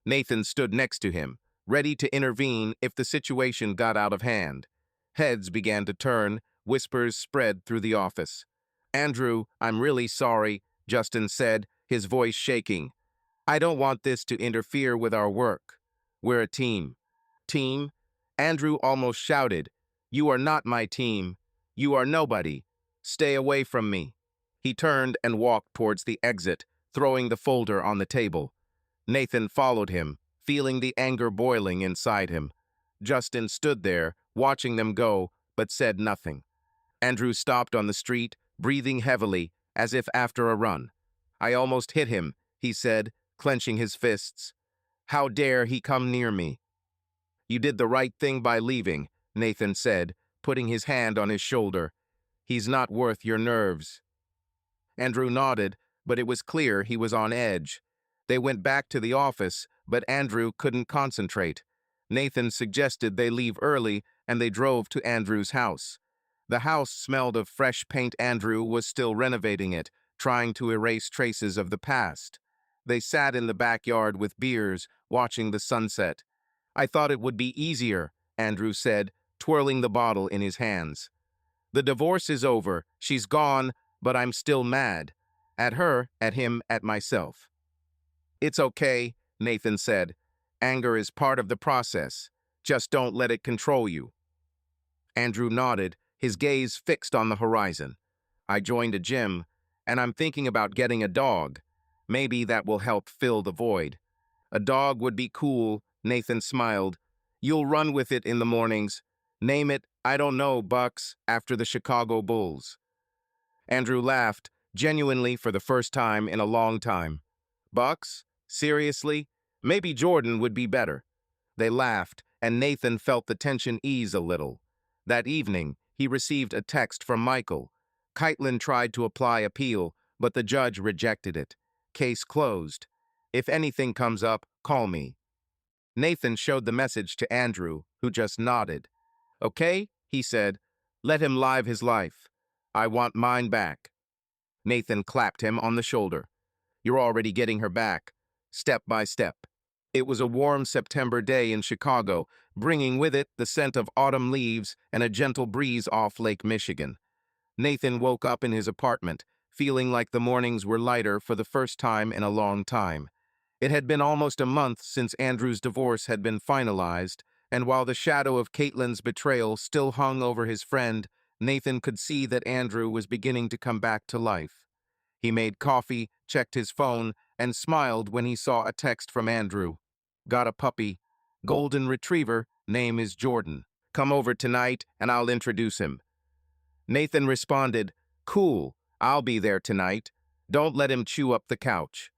Nathan stood next to him, ready to intervene if the situation got out of hand. Heads began to turn, whispers spread through the office. "Andrew, I'm really sorry," Justin said, his voice shaking. I don't want this to interfere with our work. We're a team. Team? Andrew almost shouted. You are not my team. You are nobody. Stay away from me. He turned and walked towards the exit, throwing the folder on the table. Nathan followed him, feeling the anger boiling inside him. Justin stood there, watching them go, but said nothing. Andrew stopped on the street, breathing heavily, as if after a run. I almost hit him, he said, clenching his fists. How dare he come near me? You did the right thing by leaving, Nathan said, putting his hand on his shoulder. He's not worth your nerves. Andrew nodded, but it was clear he was on edge. They went back to the office, but Andrew couldn't concentrate. Nathan suggested they leave early, and they drove to Andrew's house. The house smelled of fresh paint. Andrew was still renovating it, trying to erase traces of the past. They sat in the backyard with beers, watching the sunset. I thought it would be easier, Andrew said, twirling the bottle in his hands. The divorce is over, she's gone, but I'm still mad. At her, at him, at myself. It's okay, Nathan said. Anger is part of the process. Just don't let it control you. Andrew nodded, his gaze fixed on the horizon. I joined a gym, and I'm thinking about getting a dog. Maybe that will help fill the void. A dog would be cool, Nathan smiled. You'll run with it in the mornings. Name it, I don't know, Bucks, after the Chicago Bulls. Andrew laughed, genuinely for the first time in a long time. Bucks? Seriously? Maybe Jordan would be better. They laughed, and Nathan felt the tension ease a little. That evening, he received a text from Michael. Keitlin tried to apply appeal, but the judge rejected it. Case closed. If anything comes up, call me. Nathan showed the message to Andrew, who just nodded. Okay, he said. Let him live his life. I want mine back. Nathan clapped him on the shoulder. You're already getting her back, step by step. It was a warm September day in Chicago, bringing with it the scent of autumn leaves and a gentle breeze off Lake Michigan. Nathan woke up in his apartment, feeling like the mornings were lighter for the first time in a long time. It had been almost a month since Andrew's divorce had been finalized, and while the shadow of Caitlin's betrayal still hung over his friend, Nathan could see that Andrew was beginning to come back to life. He made coffee, checked his phone, and smiled when he saw a text from Andrew. Got a puppy. Golden retriever, name is Jordan. Come over tonight and I'll introduce him. Nathan responded, Cool, I'll be there tonight. Don't let him chew up the couch.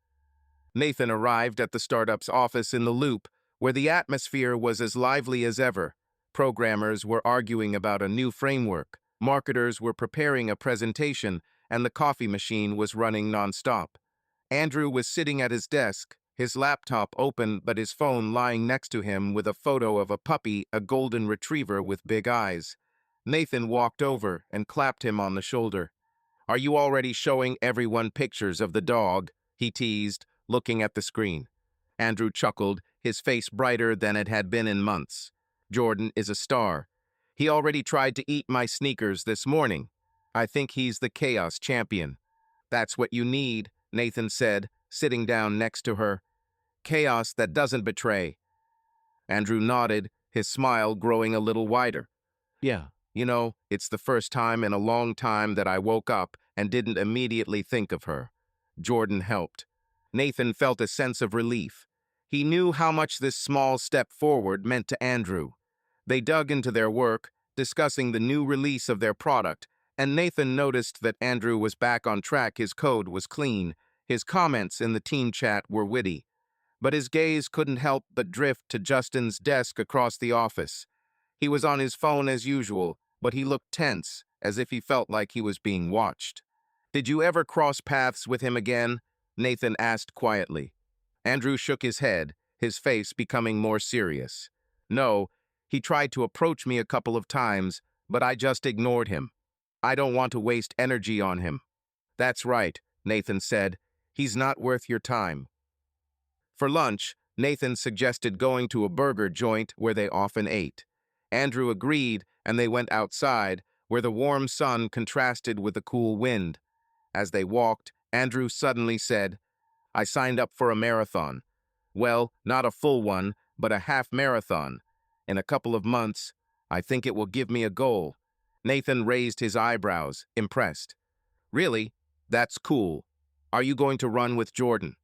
Nathan arrived at the startup's office in the Loop, where the atmosphere was as lively as ever. Programmers were arguing about a new framework, marketers were preparing a presentation, and the coffee machine was running nonstop. Andrew was sitting at his desk, his laptop open but his phone lying next to him with a photo of a puppy, a golden retriever with big eyes. Nathan walked over and clapped him on the shoulder. Are you already showing everyone pictures of the dog? He teased, looking at the screen. Andrew chuckled, his face brighter than it had been in months. Jordan is a star. He already tried to eat my sneakers this morning. I think he's the chaos champion. That's what you need, Nathan said, sitting down next to her. Chaos that doesn't betray. Andrew nodded, his smile growing a little wider. Yeah, it's the first time in a long time that I woke up and didn't immediately think of her. Jordan helped. Nathan felt a sense of relief. He knew how much this small step forward meant to Andrew. They dug into their work, discussing the new release of their product, and Nathan noticed that Andrew was back on track. His code was clean. His comments in the team chat were witty. But his gaze couldn't help but drift to Justin's desk across the office. He was on his phone as usual, but he looked tense, as if he felt like he was being watched. Did you ever cross paths with him again? Nathan asked quietly. Andrew shook his head, his face becoming more serious. No, he tried to approach me a couple of times, but I just ignored him. I don't want to waste energy on him. That's right, Nathan said. He's not worth your time. For lunch, Nathan suggested going to a burger joint where they often ate. Andrew agreed, and they went outside, where the warm sun contrasted with the cool wind. As they walked, Andrew suddenly said, I signed up for a marathon. Well, not a full one, but a half marathon. In a couple of months, I think it will give me a goal. Nathan raised his eyebrows, impressed. Really? That's cool. Are you going to run with Jordan?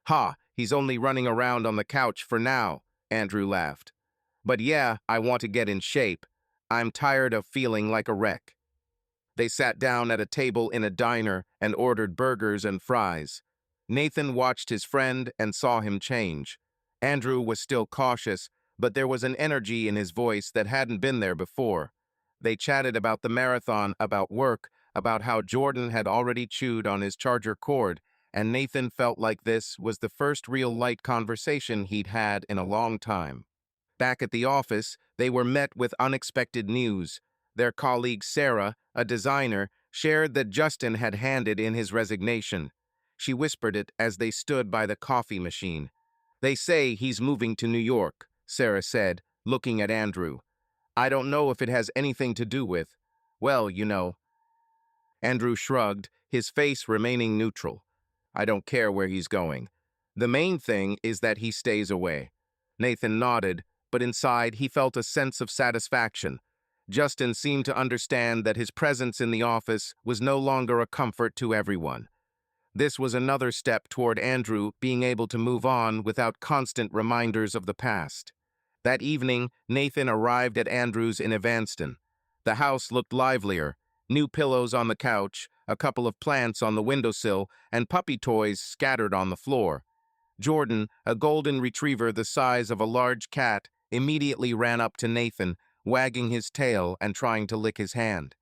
Ha, he's only running around on the couch for now, Andrew laughed. But yeah, I want to get in shape. I'm tired of feeling like a wreck. They sat down at a table in a diner and ordered burgers and fries. Nathan watched his friend and saw him change. Andrew was still cautious, but there was an energy in his voice that hadn't been there before. They chatted about the marathon, about work, about how Jordan had already chewed on his charger cord, and Nathan felt like this was the first real light conversation he'd had in a long time. Back at the office, they were met with unexpected news. Their colleague Sarah, a designer, shared that Justin had handed in his resignation. She whispered it as they stood by the coffee machine. They say he's moving to New York, Sarah said, looking at Andrew. I don't know if it has anything to do with, well, you know. Andrew shrugged, his face remaining neutral. I don't care where he's going. The main thing is that he stays away. Nathan nodded, but inside he felt a sense of satisfaction. Justin seemed to understand that his presence in the office was no longer a comfort to everyone. This was another step toward Andrew being able to move on without constant reminders of the past. That evening, Nathan arrived at Andrew's in Evanston. The house looked livelier. New pillows on the couch, a couple of plants on the windowsill, and puppy toys scattered on the floor. Jordan, a golden retriever the size of a large cat, immediately ran up to Nathan, wagging his tail and trying to lick his hand.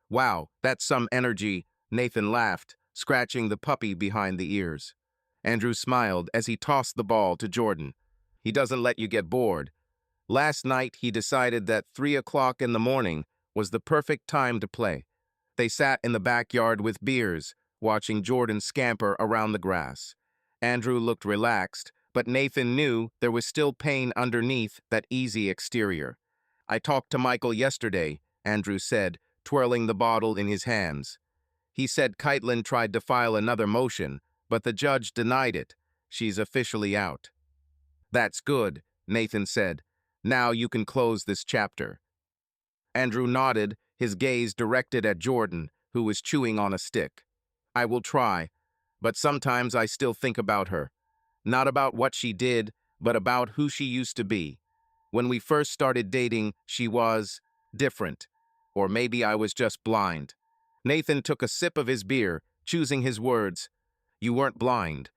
Wow, that's some energy, Nathan laughed, scratching the puppy behind the ears. Andrew smiled as he tossed the ball to Jordan. He doesn't let you get bored. Last night, he decided that 3 o'clock in the morning was the perfect time to play. They sat in the backyard with beers, watching Jordan scamper around the grass. Andrew looked relaxed, but Nathan knew there was still pain underneath that easy exterior. I talked to Michael yesterday, Andrew said, twirling the bottle in his hands. He said Kaitlyn tried to file another motion, but the judge denied it. She's officially out. That's good, Nathan said. Now you can close this chapter. Andrew nodded, his gaze directed at Jordan, who was chewing on a stick. I will try, but sometimes I still think about her. Not about what she did, but about who she used to be. When we first started dating, she was different. Or maybe I was just blind. Nathan took a sip of his beer, choosing his words. You weren't blind.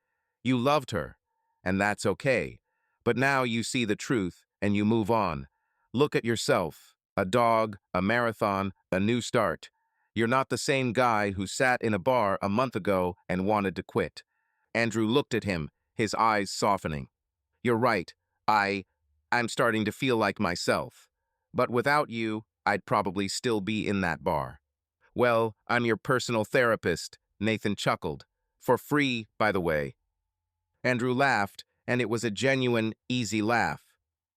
You loved her, and that's okay. But now you see the truth, and you move on. Look at yourself. A dog, a marathon, a new start. You're not the same guy who sat in a bar a month ago and wanted to quit. Andrew looked at him, his eyes softening. You're right. I'm starting to feel like myself. But without you, I'd probably still be in that bar. Well, I'm your personal therapist, Nathan chuckled. For free, by the way. Andrew laughed, and it was a genuine, easy laugh.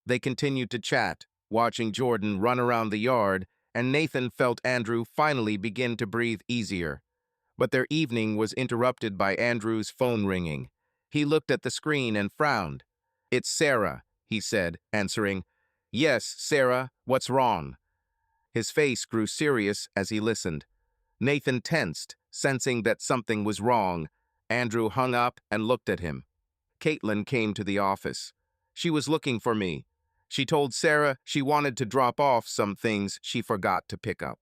They continued to chat, watching Jordan run around the yard, and Nathan felt Andrew finally begin to breathe easier. But their evening was interrupted by Andrew's phone ringing. He looked at the screen and frowned. It's Sarah, he said, answering. Yes, Sarah, what's wrong? His face grew serious as he listened. Nathan tensed, sensing that something was wrong. Andrew hung up and looked at him. Kaitlyn came to the office. She was looking for me. She told Sarah she wanted to drop off some things she forgot to pick up.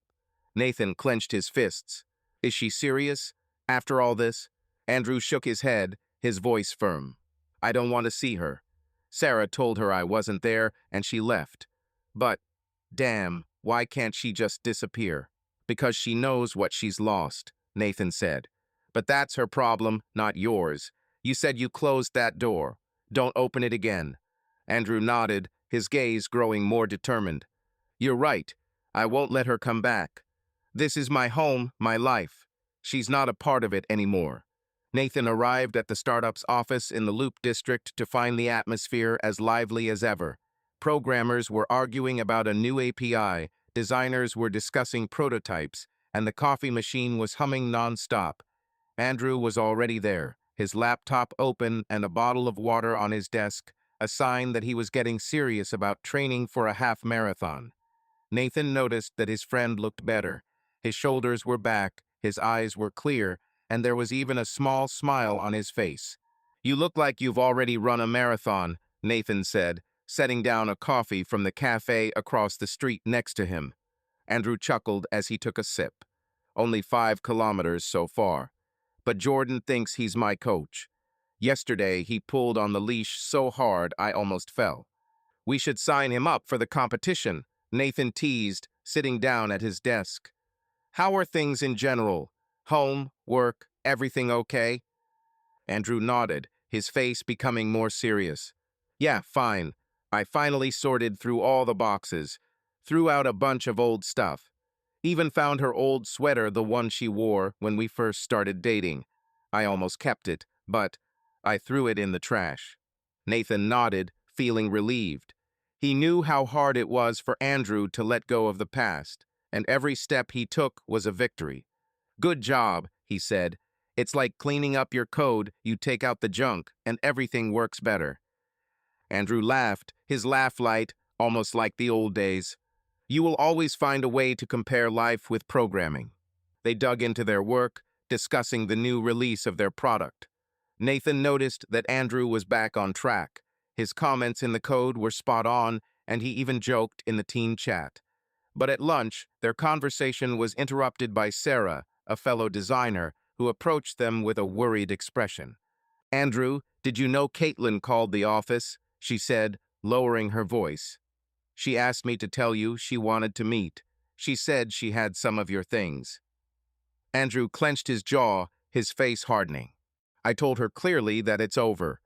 Nathan clenched his fists. Is she serious? After all this? Andrew shook his head, his voice firm. I don't want to see her. Sarah told her I wasn't there, and she left. But, damn, why can't she just disappear? Because she knows what she's lost, Nathan said. But that's her problem, not yours. You said you closed that door. Don't open it again. Andrew nodded, his gaze growing more determined. You're right. I won't let her come back. This is my home, my life. She's not a part of it anymore. Nathan arrived at the startup's office in the Loop District to find the atmosphere as lively as ever. Programmers were arguing about a new API, designers were discussing prototypes, and the coffee machine was humming non-stop. Andrew was already there, his laptop open and a bottle of water on his desk, a sign that he was getting serious about training for a half marathon. Nathan noticed that his friend looked better. His shoulders were back, his eyes were clear, and there was even a small smile on his face. "You look like you've already run a marathon," Nathan said, setting down a coffee from the cafe across the street next to him. Andrew chuckled as he took a sip. "Only 5 kilometers so far. But Jordan thinks he's my coach. Yesterday, he pulled on the leash so hard I almost fell. We should sign him up for the competition," Nathan teased, sitting down at his desk. "How are things in general? Home, work, everything okay?" Andrew nodded, his face becoming more serious. "Yeah, fine. I finally sorted through all the boxes, threw out a bunch of old stuff. Even found her old sweater, the one she wore when we first started dating. I almost kept it, but I threw it in the trash." Nathan nodded, feeling relieved. He knew how hard it was for Andrew to let go of the past, and every step he took was a victory. "Good job," he said. "It's like cleaning up your code, you take out the junk, and everything works better." Andrew laughed, his laugh light, almost like the old days. "You will always find a way to compare life with programming." They dug into their work, discussing the new release of their product. Nathan noticed that Andrew was back on track. His comments in the code were spot on, and he even joked in the team chat. But at lunch, their conversation was interrupted by Sarah, a fellow designer, who approached them with a worried expression. "Andrew, did you know Caitlin called the office?" she said, lowering her voice. "She asked me to tell you she wanted to meet. She said she had some of your things." Andrew clenched his jaw, his face hardening. "I told her clearly that it's over."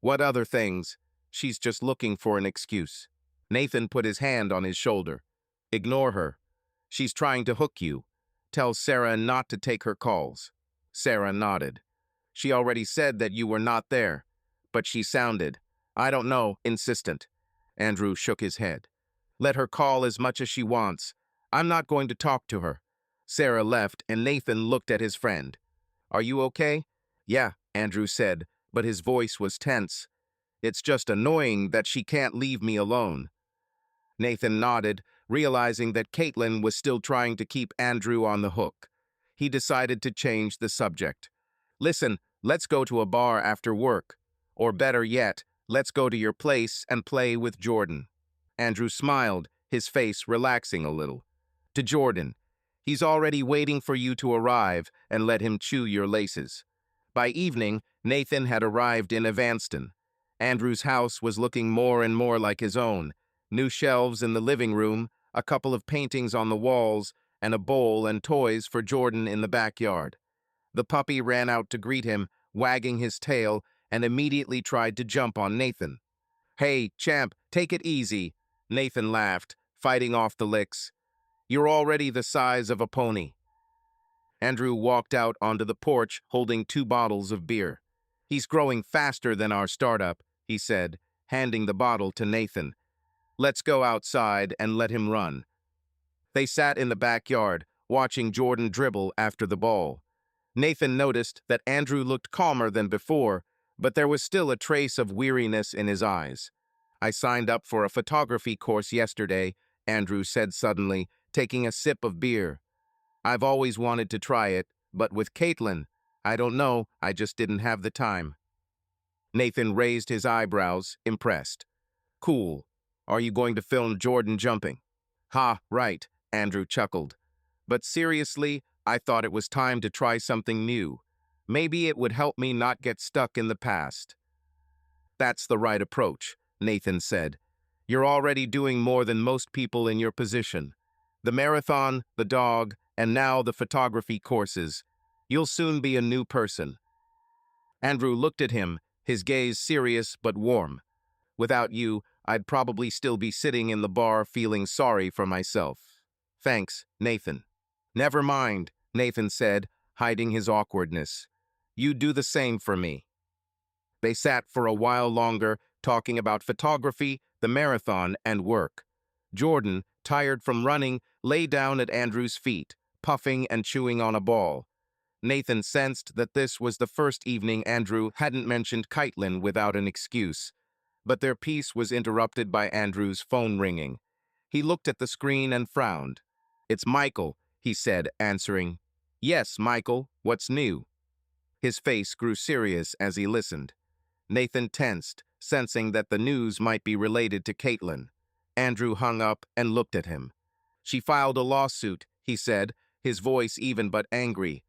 "What other things?" "She's just looking for an excuse." Nathan put his hand on his shoulder. "Ignore her. She's trying to hook you. Tell Sarah not to take her calls." Sarah nodded. "She already said that you were not there, but she sounded, I don't know, insistent." Andrew shook his head. "Let her call as much as she wants. I'm not going to talk to her." Sarah left, and Nathan looked at his friend. "Are you okay?" "Yeah," Andrew said, but his voice was tense. "It's just annoying that she can't leave me alone." Nathan nodded, realizing that Caitlin was still trying to keep Andrew on the hook. He decided to change the subject. "Listen, let's go to a bar after work. Or better yet, let's go to your place and play with Jordan." Andrew smiled, his face relaxing a little. "To Jordan. He's already waiting for you to arrive, and let him chew your laces." By evening, Nathan had arrived in Evanston. Andrew's house was looking more and more like his own. New shelves in the living room, a couple of paintings on the walls, and a bowl and toys for Jordan in the backyard. The puppy ran out to greet him, wagging his tail, and immediately tried to jump on Nathan. "Hey, champ, take it easy," Nathan laughed, fighting off the licks. "You're already the size of a pony." Andrew walked out onto the porch holding 2 bottles of beer. "He's growing faster than our startup," he said, handing the bottle to Nathan. "Let's go outside and let him run." They sat in the backyard, watching Jordan dribble after the ball. Nathan noticed that Andrew looked calmer than before, but there was still a trace of weariness in his eyes. "I signed up for a photography course yesterday," Andrew said suddenly, taking a sip of beer. "I've always wanted to try it, but with Caitlin, I don't know, I just didn't have the time." Nathan raised his eyebrows, impressed. "Cool. Are you going to film Jordan jumping?" "Ha, right," Andrew chuckled. "But seriously, I thought it was time to try something new. Maybe it would help me not get stuck in the past." "That's the right approach," Nathan said. "You're already doing more than most people in your position. The marathon, the dog, and now the photography courses. You'll soon be a new person." Andrew looked at him, his gaze serious but warm. "Without you, I'd probably still be sitting in the bar feeling sorry for myself." "Thanks, Nathan." "Never mind," Nathan said, hiding his awkwardness. "You do the same for me." They sat for a while longer, talking about photography, the marathon, and work. Jordan, tired from running, lay down at Andrew's feet, puffing and chewing on a ball. Nathan sensed that this was the first evening Andrew hadn't mentioned Caitlin without an excuse. But their peace was interrupted by Andrew's phone ringing. He looked at the screen and frowned. "It's Michael," he said, answering. "Yes, Michael, what's new?" His face grew serious as he listened. Nathan tensed, sensing that the news might be related to Caitlin. Andrew hung up and looked at him. "She filed a lawsuit," he said, his voice even but angry.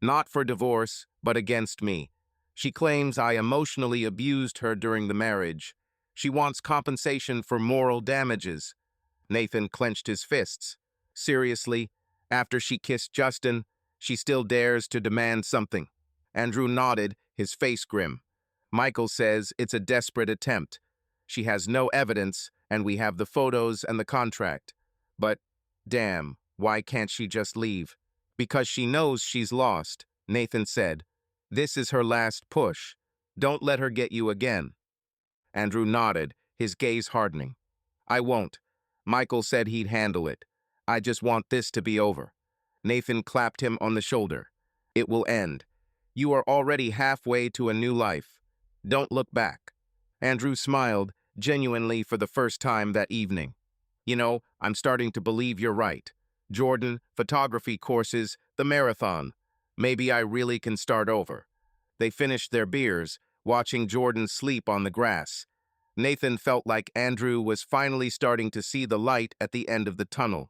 "Not for divorce, but against me. She claims I emotionally abused her during the marriage. She wants compensation for moral damages." Nathan clenched his fists. "Seriously? After she kissed Justin, she still dares to demand something?" Andrew nodded, his face grim. "Michael says it's a desperate attempt. She has no evidence, and we have the photos and the contract. But, damn, why can't she just leave?" "Because she knows she's lost," Nathan said. "This is her last push. Don't let her get you again." Andrew nodded, his gaze hardening. "I won't. Michael said he'd handle it. I just want this to be over." Nathan clapped him on the shoulder. "It will end. You are already halfway to a new life. Don't look back." Andrew smiled, genuinely for the first time that evening. "You know, I'm starting to believe you're right. Jordan, photography courses, the marathon. Maybe I really can start over." They finished their beers, watching Jordan sleep on the grass. Nathan felt like Andrew was finally starting to see the light at the end of the tunnel.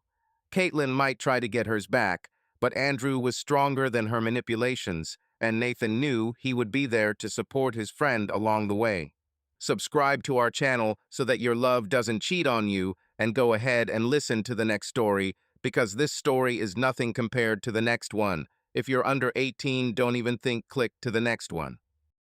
Caitlin might try to get hers back, but Andrew was stronger than her manipulations, and Nathan knew he would be there to support his friend along the way. Subscribe to our channel so that your love doesn't cheat on you, and go ahead and listen to the next story, because this story is nothing compared to the next one. If you're under 18, don't even think click to the next one.